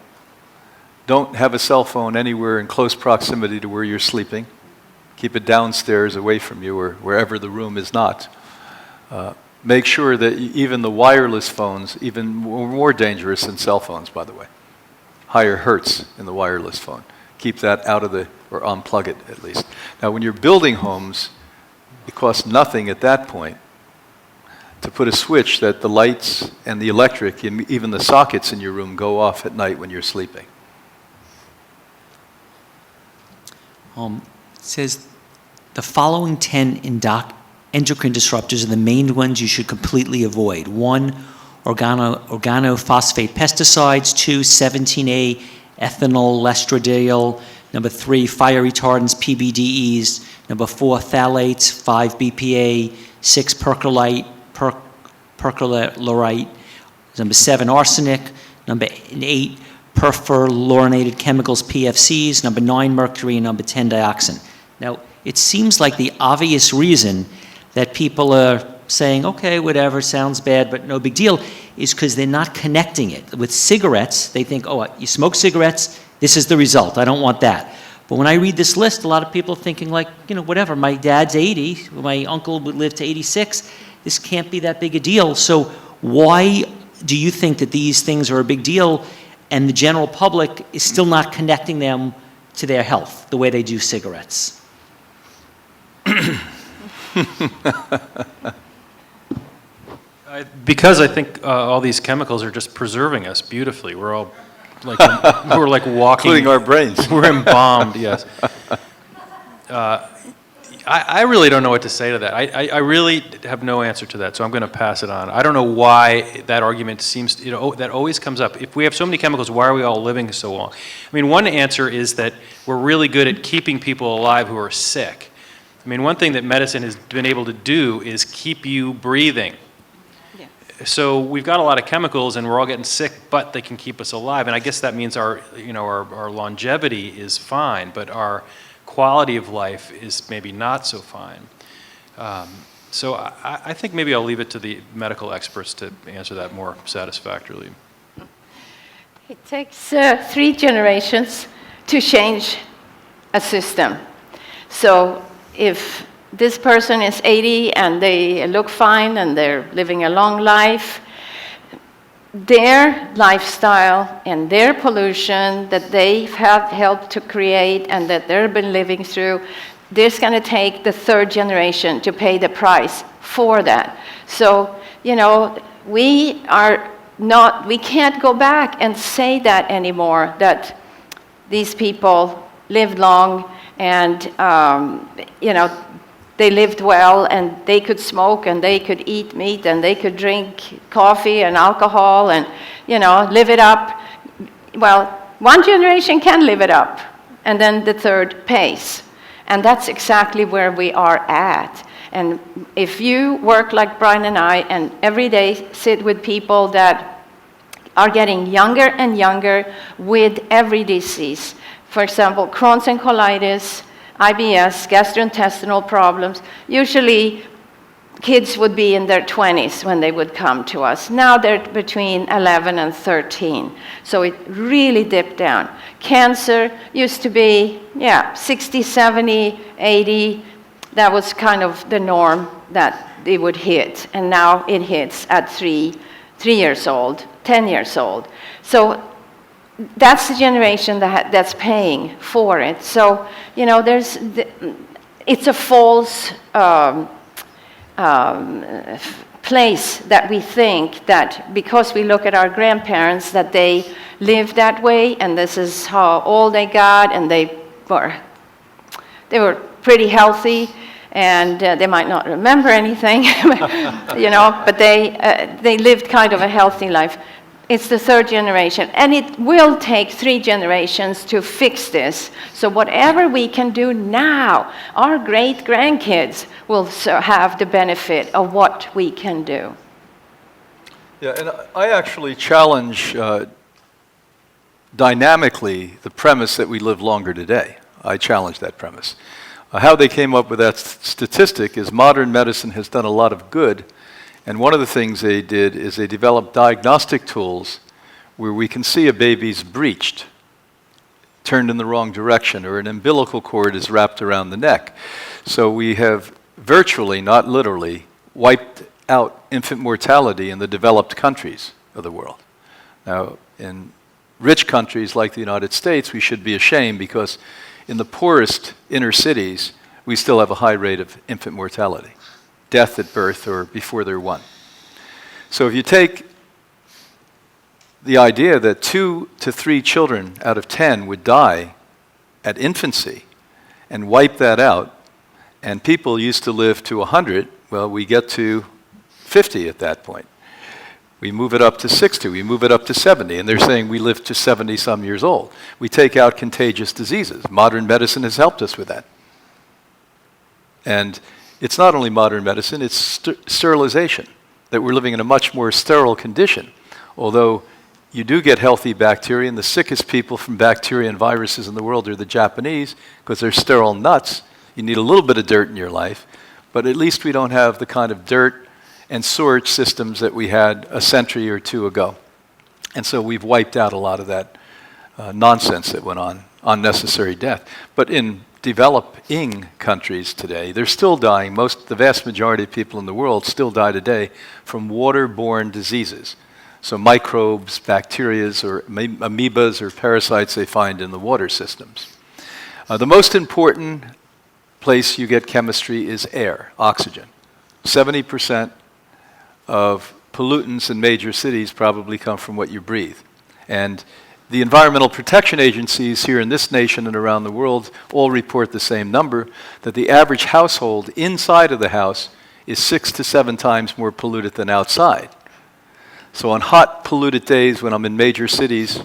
Don't have a cell phone anywhere in close proximity to where you're sleeping. Keep it downstairs away from you or wherever the room is not. Make sure that even the wireless phones, even more dangerous than cell phones, by the way. Higher hertz in the wireless phone. Keep that out of or unplug it at least. Now when you're building homes, it costs nothing at that point to put a switch that the lights and the electric and even the sockets in your room go off at night when you're sleeping. It says the following 10 endocrine disruptors are the main ones you should completely avoid. 1, organophosphate pesticides. 2, 17A ethanol estradiol. Number 3, fire retardants, PBDEs. Number 4, phthalates. 5, BPA. 6, perchlorate. Number 7, arsenic. Number 8, perfluorinated chemicals, PFCs. Number 9, mercury. And number 10, dioxin. Now, it seems like the obvious reason that people are saying, okay, whatever, sounds bad, but no big deal, is because they're not connecting it. With cigarettes, they think, oh, you smoke cigarettes, this is the result, I don't want that. But when I read this list, a lot of people are thinking like, whatever, my dad's 80, my uncle would live to 86, this can't be that big a deal. So why do you think that these things are a big deal and the general public is still not connecting them to their health the way they do cigarettes? Because I think all these chemicals are just preserving us beautifully. We're all like we're like walking, including our brains. We're embalmed. Yes. I really don't know what to say to that. I really have no answer to that, so I'm going to pass it on. I don't know why that argument seems, that always comes up. If we have so many chemicals, why are we all living so long? I mean, one answer is that we're really good at keeping people alive who are sick. I mean, one thing that medicine has been able to do is keep you breathing. Yeah. So we've got a lot of chemicals and we're all getting sick, but they can keep us alive. And I guess that means our longevity is fine, but our quality of life is maybe not so fine. So I think maybe I'll leave it to the medical experts to answer that more satisfactorily. It takes 3 generations to change a system. So if this person is 80 and they look fine and they're living a long life, their lifestyle and their pollution that they have helped to create and that they've been living through, this is going to take the 3rd generation to pay the price for that. So, we can't go back and say that anymore, that these people lived long and, they lived well and they could smoke and they could eat meat and they could drink coffee and alcohol and, live it up. Well, one generation can live it up and then the 3rd pays. And that's exactly where we are at. And if you work like Brian and I and every day sit with people that are getting younger and younger with every disease, for example, Crohn's and colitis, IBS, gastrointestinal problems. Usually, kids would be in their 20s when they would come to us. Now they're between 11 and 13. So it really dipped down. Cancer used to be, 60, 70, 80. That was kind of the norm that it would hit. And now it hits at 3 years old, 10 years old. So that's the generation that's paying for it. So, it's a false place that we think that because we look at our grandparents that they lived that way and this is how old they got and they were pretty healthy and they might not remember anything, but they lived kind of a healthy life. It's the 3rd generation, and it will take 3 generations to fix this. So whatever we can do now, our great-grandkids will have the benefit of what we can do. Yeah, and I actually challenge dynamically the premise that we live longer today. I challenge that premise. How they came up with that statistic is modern medicine has done a lot of good. And one of the things they did is they developed diagnostic tools where we can see a baby's breached, turned in the wrong direction, or an umbilical cord is wrapped around the neck. So we have virtually, not literally, wiped out infant mortality in the developed countries of the world. Now, in rich countries like the United States, we should be ashamed because in the poorest inner cities, we still have a high rate of infant mortality. Death at birth or before they're 1. So if you take the idea that 2 to 3 children out of 10 would die at infancy, and wipe that out, and people used to live to 100, well, we get to 50 at that point. We move it up to 60, we move it up to 70, and they're saying we live to 70-some years old. We take out contagious diseases. Modern medicine has helped us with that. And it's not only modern medicine, it's sterilization, that we're living in a much more sterile condition. Although you do get healthy bacteria, and the sickest people from bacteria and viruses in the world are the Japanese, because they're sterile nuts. You need a little bit of dirt in your life, but at least we don't have the kind of dirt and sewage systems that we had a century or two ago. And so we've wiped out a lot of that nonsense that went on, unnecessary death. But in developing countries today, they're still dying. The vast majority of people in the world still die today from waterborne diseases. So microbes, bacterias, or amoebas or parasites they find in the water systems. The most important place you get chemistry is air, oxygen. 70% of pollutants in major cities probably come from what you breathe. And the environmental protection agencies here in this nation and around the world all report the same number, that the average household inside of the house is 6 to 7 times more polluted than outside. So on hot, polluted days when I'm in major cities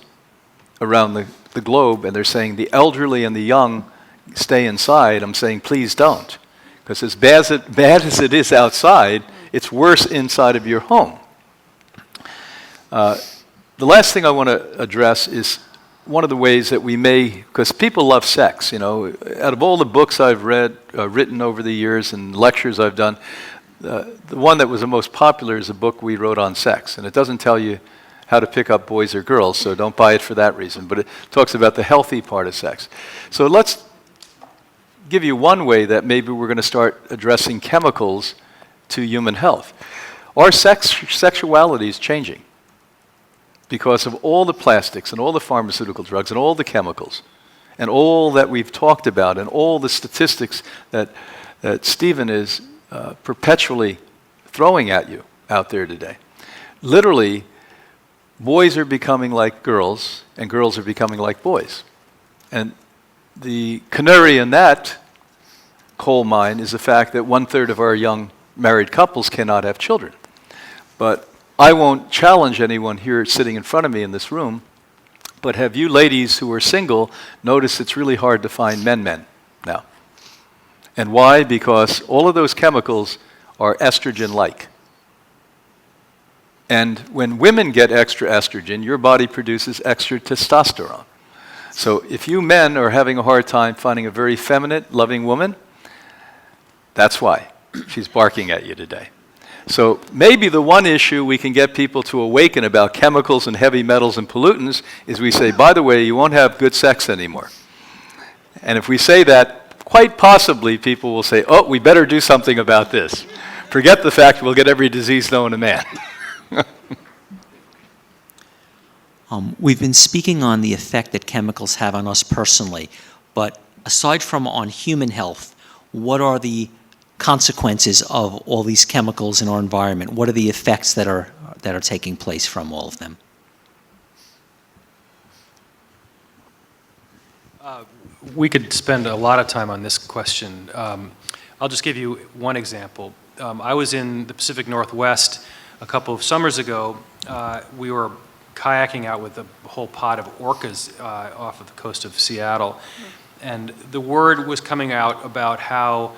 around the globe and they're saying the elderly and the young stay inside, I'm saying please don't. Because as bad as it is outside, it's worse inside of your home. The last thing I want to address is one of the ways that we may, because people love sex, you know, out of all the books I've read, written over the years and lectures I've done, the one that was the most popular is a book we wrote on sex. And it doesn't tell you how to pick up boys or girls, so don't buy it for that reason. But it talks about the healthy part of sex. So let's give you one way that maybe we're going to start addressing chemicals to human health. Our sexuality is changing because of all the plastics and all the pharmaceutical drugs and all the chemicals and all that we've talked about and all the statistics that Stephen is perpetually throwing at you out there today. Literally, boys are becoming like girls and girls are becoming like boys. And the canary in that coal mine is the fact that 1/3 of our young married couples cannot have children. But I won't challenge anyone here sitting in front of me in this room, but have you ladies who are single noticed it's really hard to find men now? And why? Because all of those chemicals are estrogen-like. And when women get extra estrogen, your body produces extra testosterone. So if you men are having a hard time finding a very feminine, loving woman, that's why she's barking at you today. So maybe the one issue we can get people to awaken about chemicals and heavy metals and pollutants is we say, by the way, you won't have good sex anymore. And if we say that, quite possibly people will say, oh, we better do something about this. Forget the fact we'll get every disease known to man. We've been speaking on the effect that chemicals have on us personally, but aside from on human health, what are the consequences of all these chemicals in our environment? What are the effects that are taking place from all of them? We could spend a lot of time on this question. I'll just give you one example. I was in the Pacific Northwest a couple of summers ago. We were kayaking out with a whole pod of orcas off of the coast of Seattle. And the word was coming out about how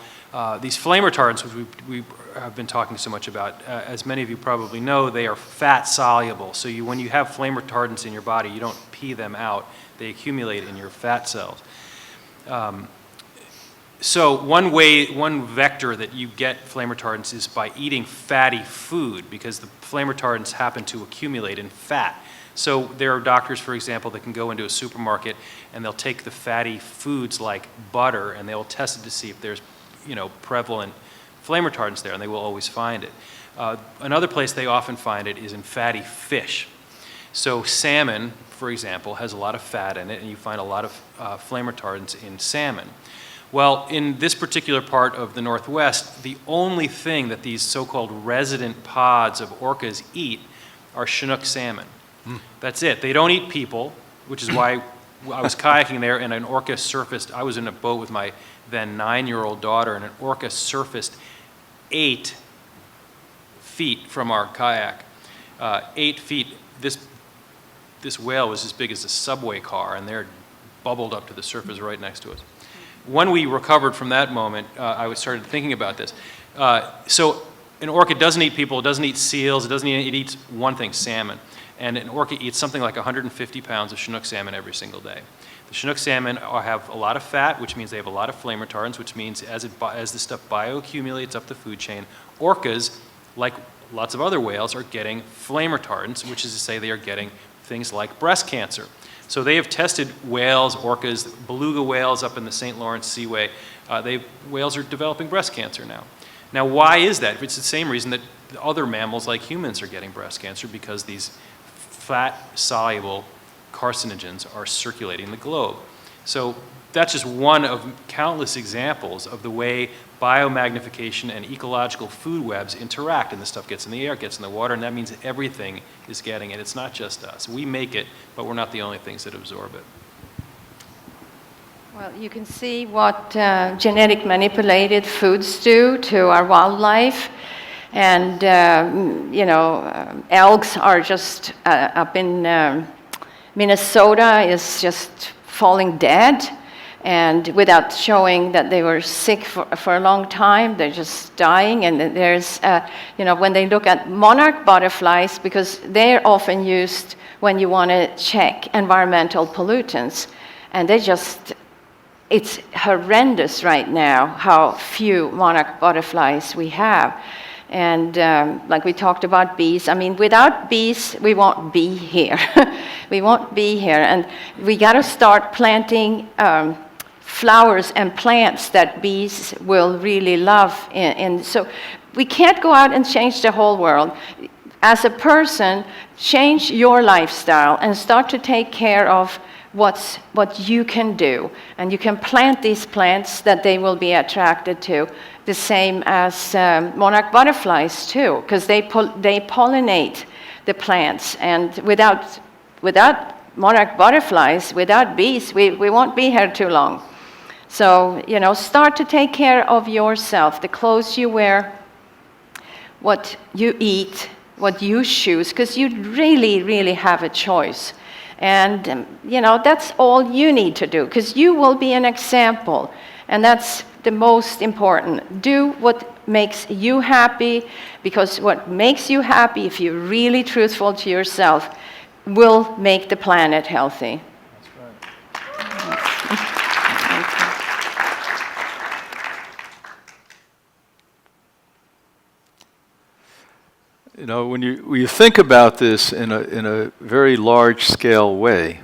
these flame retardants, which we have been talking so much about, as many of you probably know, they are fat soluble. So when you have flame retardants in your body, you don't pee them out. They accumulate in your fat cells. So one vector that you get flame retardants is by eating fatty food, because the flame retardants happen to accumulate in fat. So there are doctors, for example, that can go into a supermarket and they'll take the fatty foods like butter and they'll test it to see if there's, prevalent flame retardants there, and they will always find it. Another place they often find it is in fatty fish. So salmon, for example, has a lot of fat in it, and you find a lot of flame retardants in salmon. Well, in this particular part of the Northwest, the only thing that these so-called resident pods of orcas eat are Chinook salmon. That's it. They don't eat people, which is why I was kayaking there, and an orca surfaced. I was in a boat with my then 9-year-old daughter, and an orca surfaced 8 feet from our kayak. 8 feet. This whale was as big as a subway car, and they're bubbled up to the surface right next to us. When we recovered from that moment, I started thinking about this. So an orca doesn't eat people, it doesn't eat seals, it eats one thing, salmon. And an orca eats something like 150 pounds of Chinook salmon every single day. The Chinook salmon have a lot of fat, which means they have a lot of flame retardants, which means as the stuff bioaccumulates up the food chain, orcas, like lots of other whales, are getting flame retardants, which is to say they are getting things like breast cancer. So they have tested whales, orcas, beluga whales up in the St. Lawrence Seaway. Whales are developing breast cancer now. Now, why is that? It's the same reason that other mammals like humans are getting breast cancer, because these fat-soluble carcinogens are circulating the globe. So that's just one of countless examples of the way biomagnification and ecological food webs interact, and this stuff gets in the air, gets in the water, and that means everything is getting it. It's not just us. We make it, but we're not the only things that absorb it. Well, you can see what genetic manipulated foods do to our wildlife. And, elks are just up in Minnesota is just falling dead. And without showing that they were sick for a long time, they're just dying. And there's, when they look at monarch butterflies, because they're often used when you want to check environmental pollutants. And it's horrendous right now how few monarch butterflies we have. And like we talked about bees, I mean, without bees, we won't be here. We won't be here. And we got to start planting flowers and plants that bees will really love. And so we can't go out and change the whole world. As a person, change your lifestyle and start to take care of what you can do. And you can plant these plants that they will be attracted to, the same as monarch butterflies too, because they pollinate the plants. And without monarch butterflies, without bees, we won't be here too long. So, start to take care of yourself, the clothes you wear, what you eat, what you choose, because you really, really have a choice. And, that's all you need to do, because you will be an example. And that's the most important. Do what makes you happy, because what makes you happy, if you're really truthful to yourself, will make the planet healthy. That's right. When you think about this in a very large-scale way,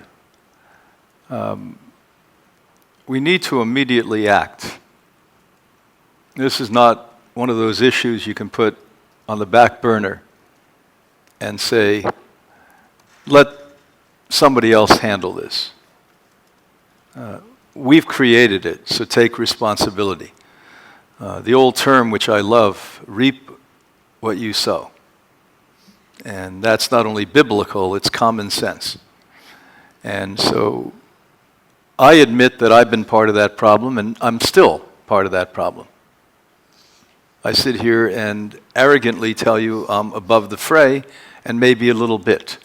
we need to immediately act. This is not one of those issues you can put on the back burner and say, let somebody else handle this. We've created it, so take responsibility. The old term, which I love, reap what you sow. And that's not only biblical, it's common sense. And so I admit that I've been part of that problem, and I'm still part of that problem. I sit here and arrogantly tell you I'm above the fray, and maybe a little bit.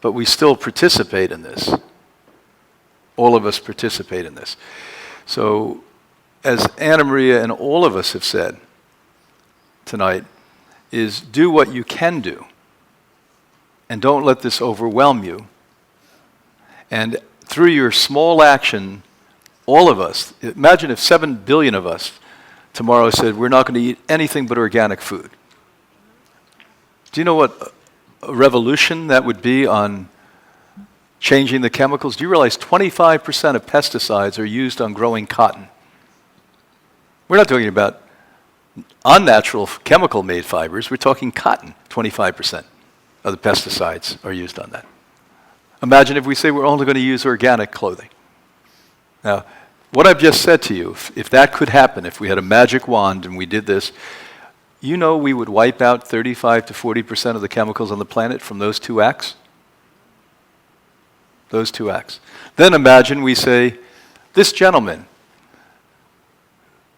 But we still participate in this. All of us participate in this. So, as Anna Maria and all of us have said tonight, is do what you can do. And don't let this overwhelm you. And through your small action, all of us, imagine if 7 billion of us tomorrow said, we're not going to eat anything but organic food. Do you know what a revolution that would be on changing the chemicals? Do you realize 25% of pesticides are used on growing cotton? We're not talking about unnatural chemical-made fibers. We're talking cotton. 25% of the pesticides are used on that. Imagine if we say we're only going to use organic clothing. Now, what I've just said to you, if that could happen, if we had a magic wand and we did this, we would wipe out 35 to 40% of the chemicals on the planet from those two acts? those two acts. Then imagine we say, this gentleman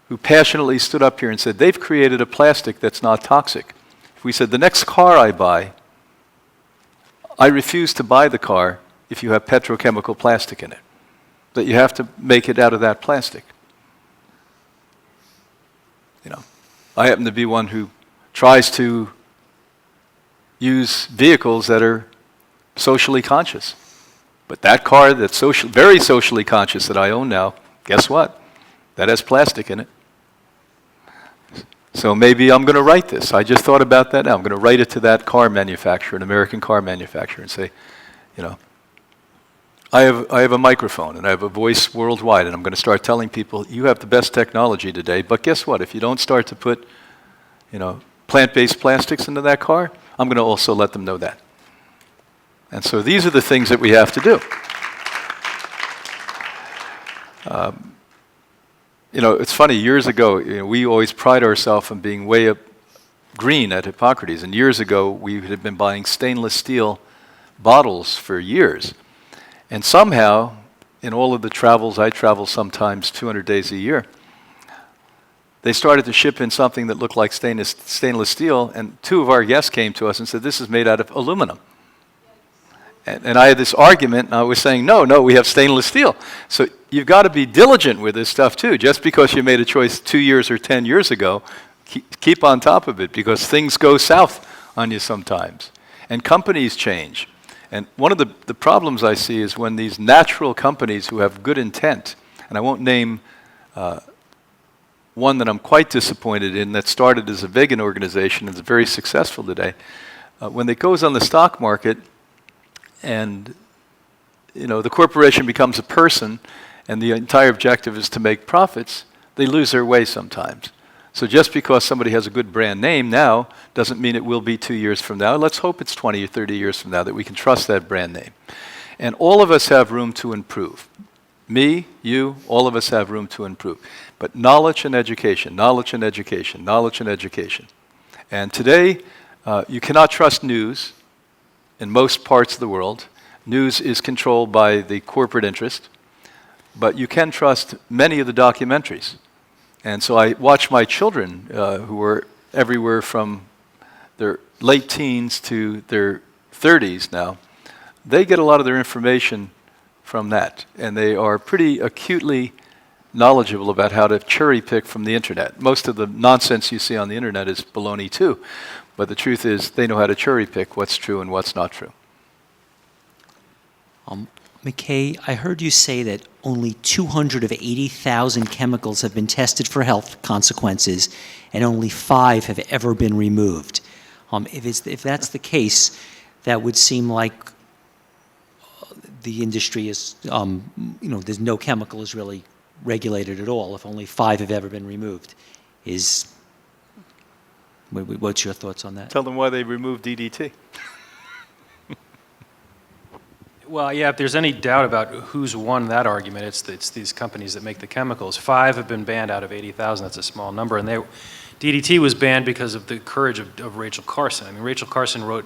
who passionately stood up here and said, they've created a plastic that's not toxic. If we said, the next car I buy, I refuse to buy the car if you have petrochemical plastic in it, that you have to make it out of that plastic. You know, I happen to be one who tries to use vehicles that are socially conscious. But that car that's very socially conscious that I own now, guess what? That has plastic in it. So maybe I'm going to write this. I just thought about that now. I'm going to write it to that car manufacturer, an American car manufacturer, and say, you know, I have a microphone and I have a voice worldwide, and I'm going to start telling people, you have the best technology today, but guess what? If you don't start to put, you know, plant-based plastics into that car, I'm going to also let them know that. And so these are the things that we have to do. You know, it's funny, years ago, you know, we always pride ourselves on being way up green at Hippocrates, and years ago we had been buying stainless steel bottles for years. And somehow, in all of the travels, I travel sometimes 200 days a year, they started to ship in something that looked like stainless steel, and two of our guests came to us and said, this is made out of aluminum. And I had this argument, and I was saying, no, we have stainless steel. So you've got to be diligent with this stuff too. Just because you made a choice 2 years or 10 years ago, keep on top of it, because things go south on you sometimes. And companies change. And one of the problems I see is when these natural companies who have good intent, and I won't name one that I'm quite disappointed in that started as a vegan organization and is very successful today, when it goes on the stock market, and you know, the corporation becomes a person and the entire objective is to make profits, they lose their way sometimes. So just because somebody has a good brand name now doesn't mean it will be 2 years from now. Let's hope it's 20 or 30 years from now that we can trust that brand name. And all of us have room to improve. Me, you, all of us have room to improve. But knowledge and education, knowledge and education, knowledge and education. And today, you cannot trust news. In most parts of the world, news is controlled by the corporate interest, but you can trust many of the documentaries. And so I watch my children, who are everywhere from their late teens to their 30s now, they get a lot of their information from that, and they are pretty acutely knowledgeable about how to cherry pick from the internet. Most of the nonsense you see on the internet is baloney too. But the truth is, they know how to cherry pick what's true and what's not true. McKay, I heard you say that only 280,000 chemicals have been tested for health consequences, and only 5 have ever been removed. If that's the case, that would seem like the industry is, you know, there's no chemical is really regulated at all. If only 5 have ever been removed, what's your thoughts on that? Tell them why they removed DDT. Well, yeah, if there's any doubt about who's won that argument, it's these companies that make the chemicals. 5 have been banned out of 80,000. That's a small number. And DDT was banned because of the courage of Rachel Carson. I mean, Rachel Carson wrote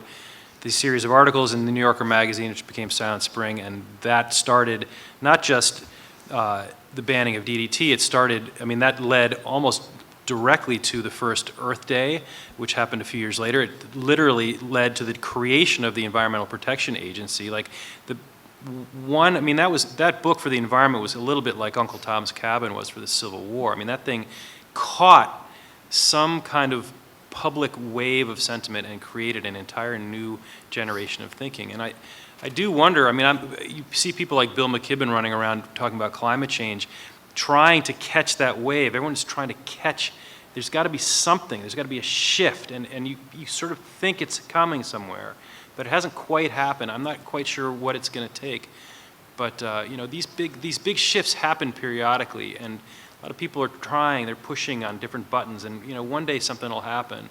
this series of articles in the New Yorker magazine, which became Silent Spring, and that started not just the banning of DDT. It started, I mean, that led almost directly to the first Earth Day, which happened a few years later. It literally led to the creation of the Environmental Protection Agency. Like I mean, that book for the environment was a little bit like Uncle Tom's Cabin was for the Civil War. I mean, that thing caught some kind of public wave of sentiment and created an entire new generation of thinking. And I do wonder, I mean, you see people like Bill McKibben running around talking about climate change, trying to catch that wave. Everyone's trying to catch, there's got to be something, there's got to be a shift, and you sort of think it's coming somewhere, but it hasn't quite happened. I'm not quite sure what it's going to take. But you know, these big shifts happen periodically, and a lot of people are trying, they're pushing on different buttons, and you know, one day something will happen.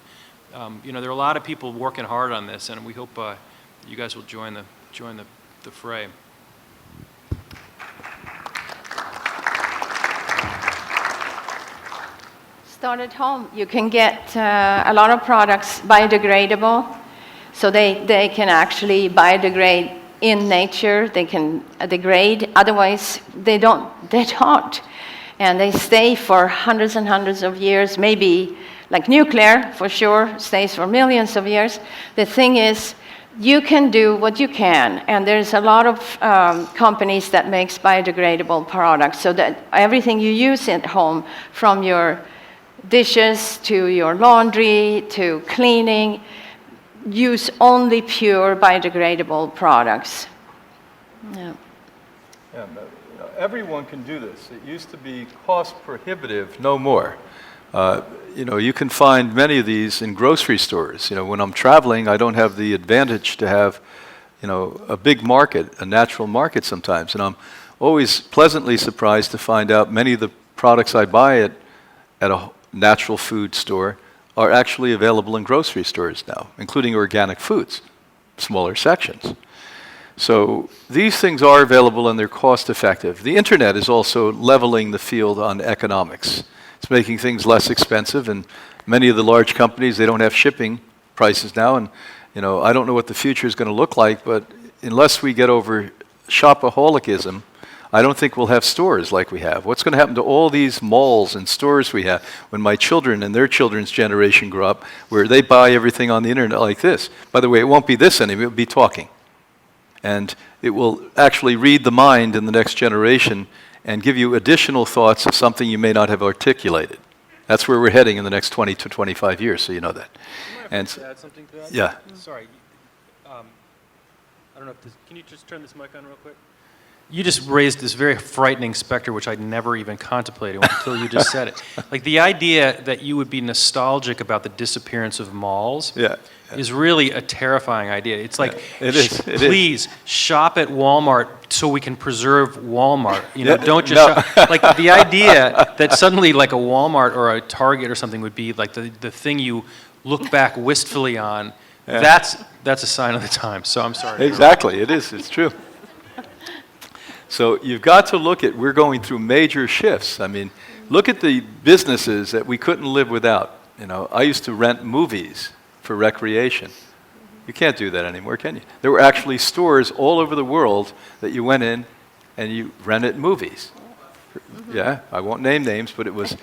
You know, there are a lot of people working hard on this, and we hope you guys will join the fray. Start at home. You can get a lot of products biodegradable, so they can actually biodegrade in nature, they can degrade. Otherwise, they don't. And they stay for hundreds and hundreds of years, maybe like nuclear, for sure, stays for millions of years. The thing is, you can do what you can, and there's a lot of companies that makes biodegradable products, so that everything you use at home, from your dishes to your laundry to cleaning, use only pure biodegradable products. Yeah. Yeah, but, everyone can do this. It used to be cost prohibitive, no more. You can find many of these in grocery stores. When I'm traveling, I don't have the advantage to have, a big market, a natural market sometimes. And I'm always pleasantly surprised to find out many of the products I buy at a natural food store are actually available in grocery stores now, including organic foods, smaller sections. So these things are available and they're cost effective. The internet is also leveling the field on economics. It's making things less expensive, and many of the large companies, they don't have shipping prices now, and I don't know what the future is going to look like, but unless we get over shopaholicism, I don't think we'll have stores like we have. What's going to happen to all these malls and stores we have when my children and their children's generation grow up, where they buy everything on the internet like this? By the way, it won't be this anymore, it'll be talking. And it will actually read the mind in the next generation and give you additional thoughts of something you may not have articulated. That's where we're heading in the next 20 to 25 years, so you know that. And add something to that? Yeah. Sorry. I don't know if this, can you just turn this mic on real quick? You just raised this very frightening specter, which I'd never even contemplated until you just said it. Like the idea that you would be nostalgic about the disappearance of malls is really a terrifying idea. It's like, please shop at Walmart so we can preserve Walmart. Don't just shop. Like the idea that suddenly like a Walmart or a Target or something would be like the thing you look back wistfully on. That's a sign of the times. So I'm sorry. Exactly, it is. It's true. So you've got to look at, we're going through major shifts. I mean, look at the businesses that we couldn't live without. I used to rent movies for recreation. You can't do that anymore, can you? There were actually stores all over the world that you went in and you rented movies. Yeah, I won't name names, but it was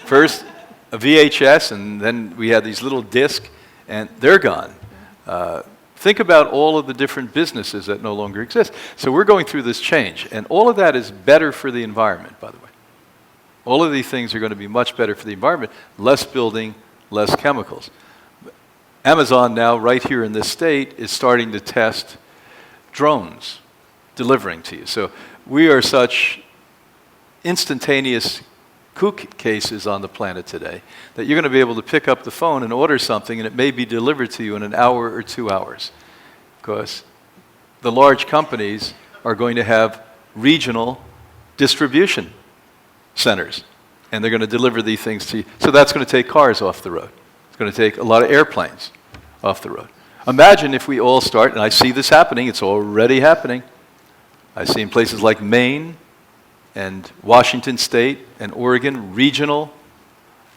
first a VHS, and then we had these little discs, and they're gone. Think about all of the different businesses that no longer exist. So we're going through this change, and all of that is better for the environment, by the way. All of these things are going to be much better for the environment, less building, less chemicals. Amazon now, right here in this state, is starting to test drones delivering to you. So we are such instantaneous kook cases on the planet today that you're going to be able to pick up the phone and order something, and it may be delivered to you in an hour or 2 hours, because the large companies are going to have regional distribution centers, and they're going to deliver these things to you. So that's going to take cars off the road. It's going to take a lot of airplanes off the road. Imagine if we all start, and I see this happening, it's already happening. I see in places like Maine and Washington State and Oregon, regional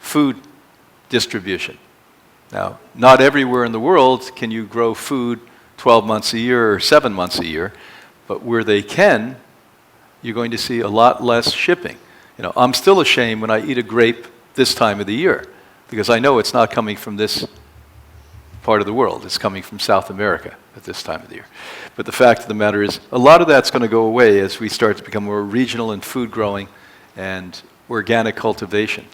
food distribution. Now, not everywhere in the world can you grow food 12 months a year or 7 months a year, but where they can, you're going to see a lot less shipping. I'm still ashamed when I eat a grape this time of the year, because I know it's not coming from this part of the world. It's coming from South America at this time of the year. But the fact of the matter is, a lot of that's going to go away as we start to become more regional in food growing and organic cultivation.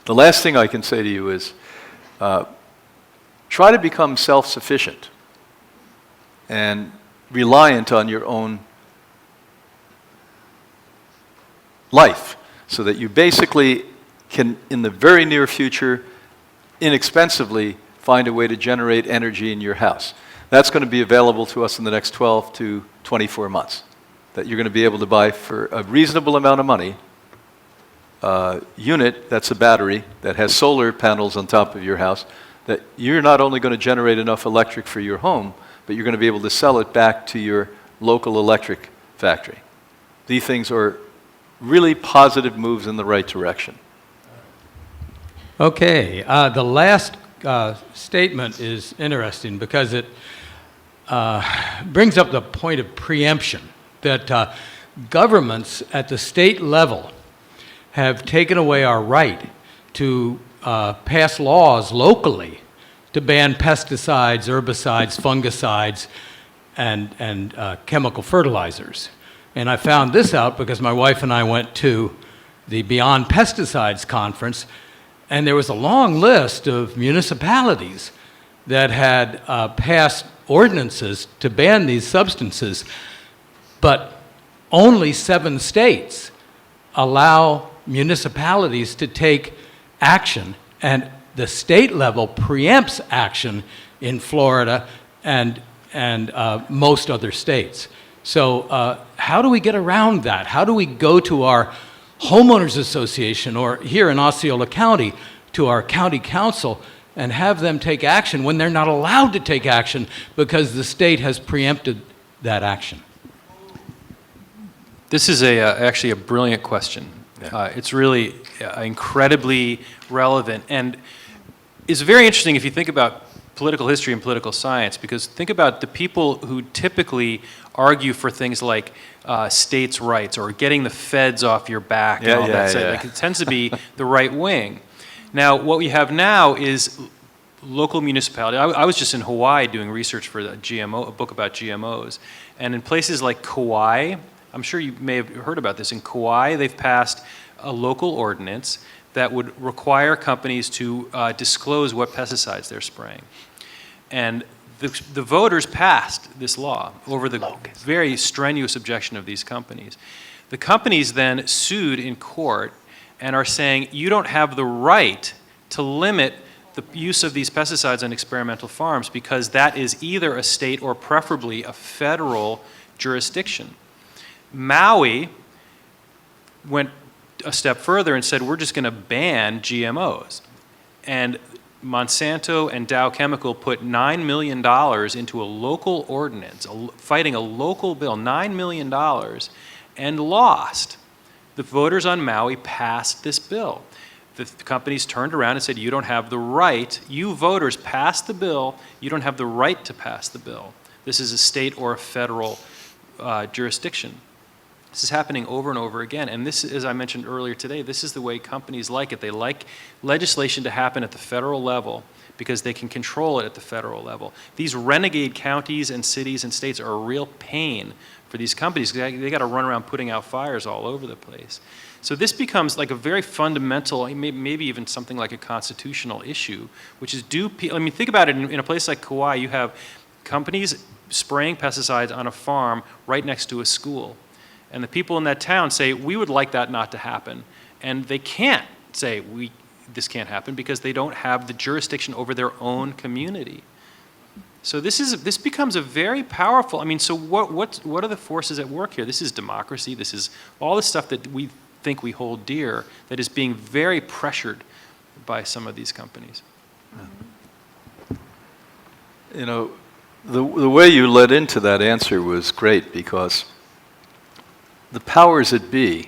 The last thing I can say to you is, try to become self-sufficient and reliant on your own life, so that you basically can, in the very near future, inexpensively find a way to generate energy in your house. That's going to be available to us in the next 12 to 24 months, that you're going to be able to buy for a reasonable amount of money a unit that's a battery that has solar panels on top of your house, that you're not only going to generate enough electric for your home, but you're going to be able to sell it back to your local electric factory. These things are really positive moves in the right direction. Okay, the last statement is interesting because it brings up the point of preemption, that governments at the state level have taken away our right to pass laws locally to ban pesticides, herbicides, fungicides, and chemical fertilizers. And I found this out because my wife and I went to the Beyond Pesticides conference, and there was a long list of municipalities that had passed ordinances to ban these substances, but only 7 states allow municipalities to take action, and the state level preempts action in Florida and most other states. So how do we get around that? How do we go to our homeowners association, or here in Osceola County, to our county council and have them take action when they're not allowed to take action because the state has preempted that action? This is actually a brilliant question. Yeah. It's really incredibly relevant, and it's very interesting if you think about political history and political science, because think about the people who typically argue for things like states' rights or getting the feds off your back and all that stuff. Like, it tends to be the right wing. Now, what we have now is local municipality. I was just in Hawaii doing research for a book about GMOs, and in places like Kauai, I'm sure you may have heard about this. In Kauai, they've passed a local ordinance that would require companies to disclose what pesticides they're spraying. And the voters passed this law over the very strenuous objection of these companies. The companies then sued in court and are saying, you don't have the right to limit the use of these pesticides on experimental farms because that is either a state or preferably a federal jurisdiction. Maui went a step further and said, we're just going to ban GMOs. And Monsanto and Dow Chemical put $9 million into a local ordinance, fighting a local bill, $9 million, and lost. The voters on Maui passed this bill. The companies turned around and said, you don't have the right, you voters passed the bill, you don't have the right to pass the bill. This is a state or a federal jurisdiction. This is happening over and over again. And this, as I mentioned earlier today, this is the way companies like it. They like legislation to happen at the federal level because they can control it at the federal level. These renegade counties and cities and states are a real pain for these companies. They got to run around putting out fires all over the place. So this becomes like a very fundamental, maybe even something like a constitutional issue, which is think about it, in a place like Kauai, you have companies spraying pesticides on a farm right next to a school. And the people in that town say, we would like that not to happen. And they can't say, this can't happen because they don't have the jurisdiction over their own community. So this becomes a very powerful, so what are the forces at work here? This is democracy. This is all the stuff that we think we hold dear that is being very pressured by some of these companies. You know, the way you led into that answer was great, because the powers that be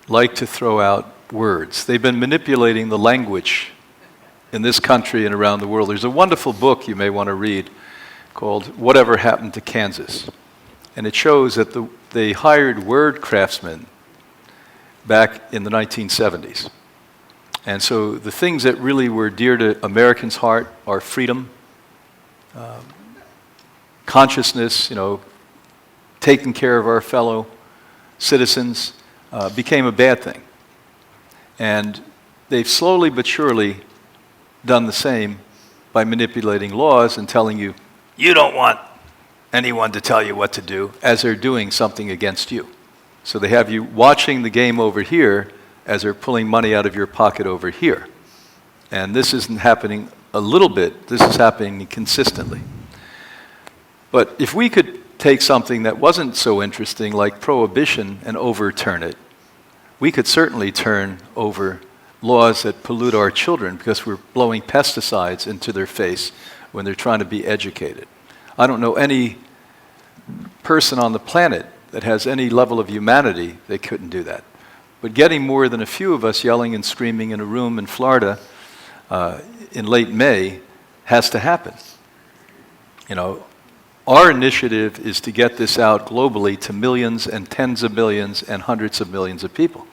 like to throw out words. They've been manipulating the language in this country and around the world. There's a wonderful book you may want to read called Whatever Happened to Kansas. And it shows that they hired word craftsmen back in the 1970s. And so the things that really were dear to Americans' heart are freedom, consciousness, taking care of our fellow citizens, became a bad thing. And they've slowly but surely done the same by manipulating laws and telling you, you don't want anyone to tell you what to do, as they're doing something against you. So they have you watching the game over here as they're pulling money out of your pocket over here. And this isn't happening a little bit, this is happening consistently. But if we could take something that wasn't so interesting, like prohibition, and overturn it, we could certainly turn over laws that pollute our children because we're blowing pesticides into their face when they're trying to be educated. I don't know any person on the planet that has any level of humanity that couldn't do that. But getting more than a few of us yelling and screaming in a room in Florida in late May has to happen. Our initiative is to get this out globally to millions and tens of millions and hundreds of millions of people.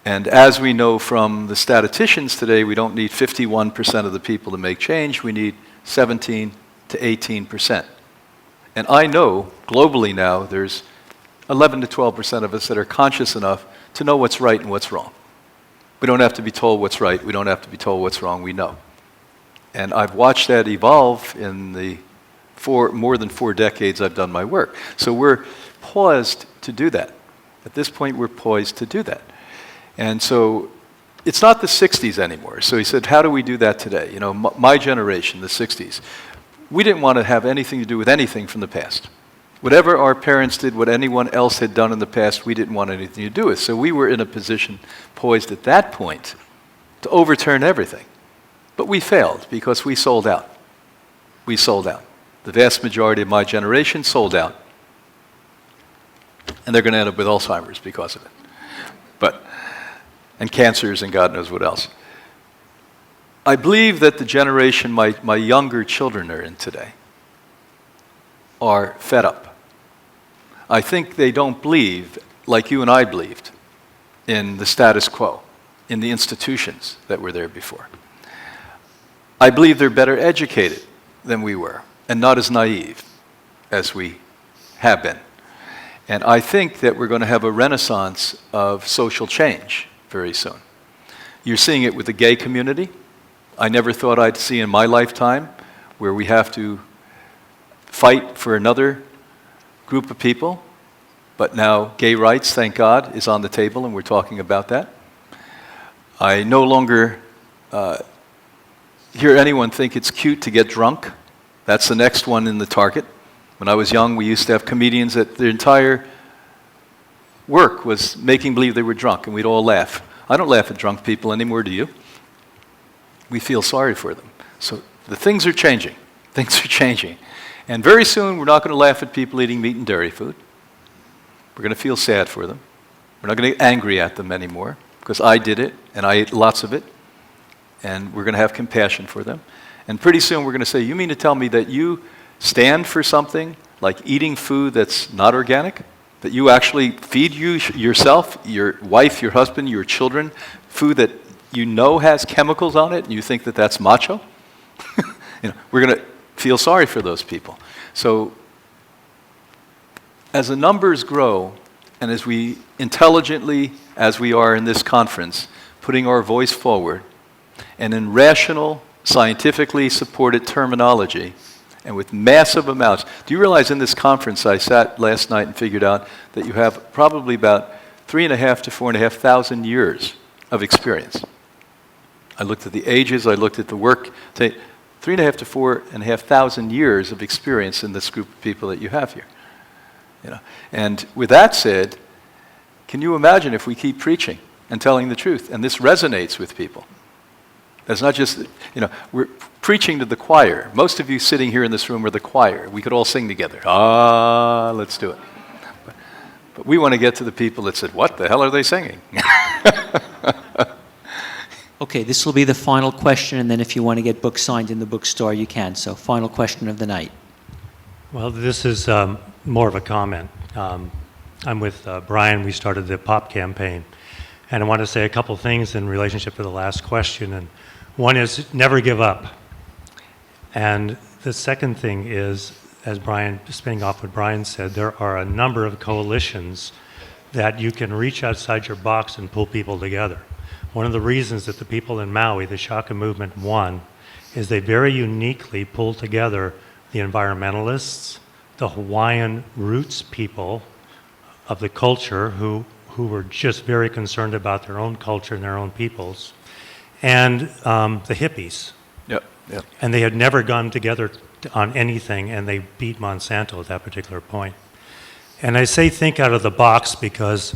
And as we know from the statisticians today, we don't need 51% of the people to make change. We need 17 to 18%. And I know globally now there's 11 to 12% of us that are conscious enough to know what's right and what's wrong. We don't have to be told what's right. We don't have to be told what's wrong. We know. And I've watched that evolve in the more than 4 decades I've done my work. So we're poised to do that. At this point, we're poised to do that. And so it's not the 60s anymore. So he said, how do we do that today? You know, my generation, the 60s, we didn't want to have anything to do with anything from the past. Whatever our parents did, what anyone else had done in the past, we didn't want anything to do with. So we were in a position poised at that point to overturn everything. But we failed because we sold out. We sold out. The vast majority of my generation sold out. And they're going to end up with Alzheimer's because of it. And cancers and God knows what else. I believe that the generation my younger children are in today are fed up. I think they don't believe, like you and I believed, in the status quo, in the institutions that were there before. I believe they're better educated than we were, and not as naive as we have been. And I think that we're going to have a renaissance of social change very soon. You're seeing it with the gay community. I never thought I'd see in my lifetime where we have to fight for another group of people. But now gay rights, thank God, is on the table, and we're talking about that. I no longer hear anyone think it's cute to get drunk. That's the next one in the target. When I was young, we used to have comedians that their entire work was making believe they were drunk, and we'd all laugh. I don't laugh at drunk people anymore, do you? We feel sorry for them. So the things are changing. Things are changing. And very soon, we're not going to laugh at people eating meat and dairy food. We're going to feel sad for them. We're not going to get angry at them anymore, because I did it, and I ate lots of it. And we're going to have compassion for them. And pretty soon, we're going to say, you mean to tell me that you stand for something like eating food that's not organic? That you actually feed yourself, your wife, your husband, your children, food that you know has chemicals on it, and you think that that's macho? We're going to feel sorry for those people. So as the numbers grow, and as we intelligently, as we are in this conference, putting our voice forward, and in rational, scientifically supported terminology, and with massive amounts. Do you realize in this conference I sat last night and figured out that you have probably about 3,500 to 4,500 years of experience. I looked at the ages, I looked at the work. 3,500 to 4,500 years of experience in this group of people that you have here. And with that said, can you imagine if we keep preaching and telling the truth, and this resonates with people? That's not just, we're preaching to the choir. Most of you sitting here in this room are the choir. We could all sing together. Let's do it. But we want to get to the people that said, what the hell are they singing? Okay, this will be the final question, and then if you want to get books signed in the bookstore, you can. So, final question of the night. Well, this is more of a comment. I'm with Brian. We started the POP campaign. And I want to say a couple things in relationship to the last question. And one is never give up. And the second thing is, as Brian, spinning off what Brian said, there are a number of coalitions that you can reach outside your box and pull people together. One of the reasons that the people in Maui, the Shaka movement, won is they very uniquely pulled together the environmentalists, the Hawaiian roots people of the culture who were just very concerned about their own culture and their own peoples, and the hippies. Yep. And they had never gone together on anything, and they beat Monsanto at that particular point. And I say think out of the box because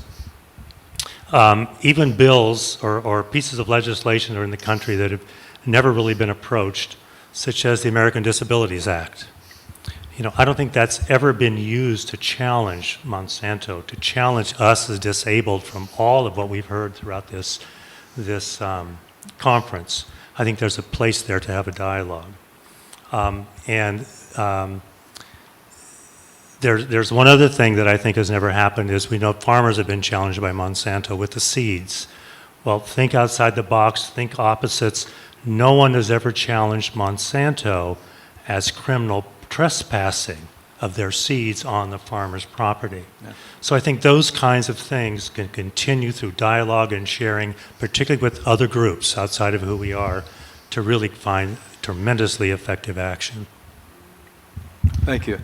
even bills or pieces of legislation are in the country that have never really been approached, such as the American Disabilities Act. I don't think that's ever been used to challenge Monsanto, to challenge us as disabled from all of what we've heard throughout this conference. I think there's a place there to have a dialogue. There's one other thing that I think has never happened is we know farmers have been challenged by Monsanto with the seeds. Well, think outside the box, think opposites. No one has ever challenged Monsanto as criminal trespassing of their seeds on the farmer's property. Yeah. So I think those kinds of things can continue through dialogue and sharing, particularly with other groups outside of who we are, to really find tremendously effective action. Thank you.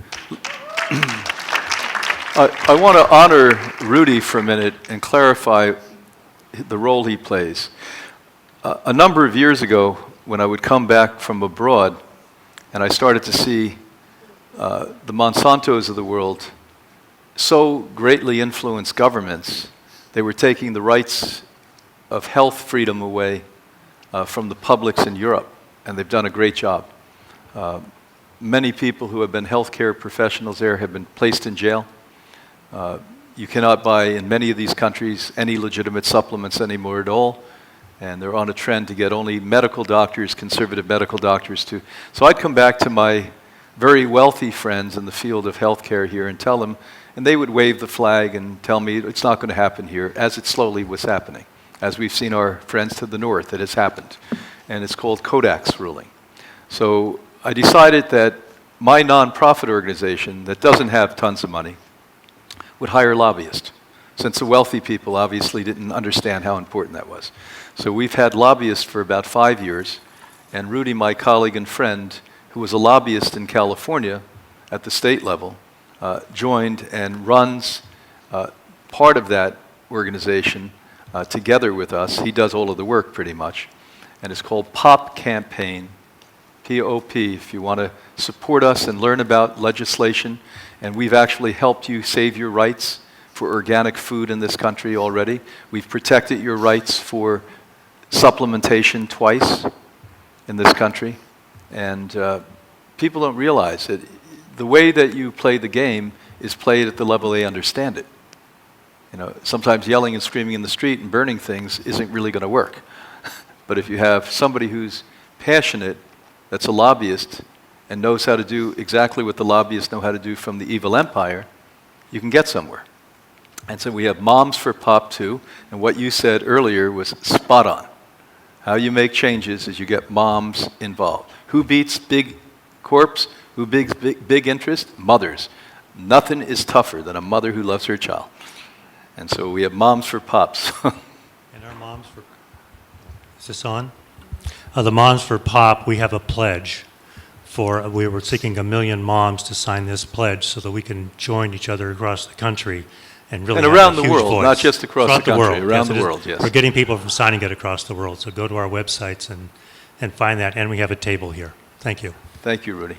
I want to honor Rudy for a minute and clarify the role he plays. A number of years ago, when I would come back from abroad, and I started to see the Monsantos of the world so greatly influence governments, they were taking the rights of health freedom away from the publics in Europe, and they've done a great job. Many people who have been healthcare professionals there have been placed in jail. You cannot buy in many of these countries any legitimate supplements anymore at all, and they're on a trend to get only medical doctors, conservative medical doctors too. So I'd come back to my very wealthy friends in the field of healthcare here and tell them, and they would wave the flag and tell me it's not going to happen here, as it slowly was happening. As we've seen our friends to the north, it has happened. And it's called Kodak's ruling. So I decided that my nonprofit organization that doesn't have tons of money would hire lobbyists, since the wealthy people obviously didn't understand how important that was. So we've had lobbyists for about 5 years, and Rudy, my colleague and friend, who was a lobbyist in California at the state level, joined and runs part of that organization together with us. He does all of the work pretty much, and it's called POP Campaign, P-O-P, if you want to support us and learn about legislation. And we've actually helped you save your rights for organic food in this country already. We've protected your rights for supplementation twice in this country. And people don't realize that the way that you play the game is played at the level they understand it. You know, sometimes yelling and screaming in the street and burning things isn't really going to work. But if you have somebody who's passionate, that's a lobbyist, and knows how to do exactly what the lobbyists know how to do from the evil empire, you can get somewhere. And so we have Moms for POP too, and what you said earlier was spot on. How you make changes is you get moms involved. Who beats big corps? Who beats big interest? Mothers. Nothing is tougher than a mother who loves her child. And so we have Moms for POPs. And our Moms for... Is this on? The Moms for POP, we have a pledge. We were seeking 1 million moms to sign this pledge so that we can join each other across the country and really And have around a the huge world, voice. not just across the country, around the it is. world, yes. We're getting people from signing it across the world, so go to our websites and find that, and we have a table here. Thank you. Thank you, Rudy.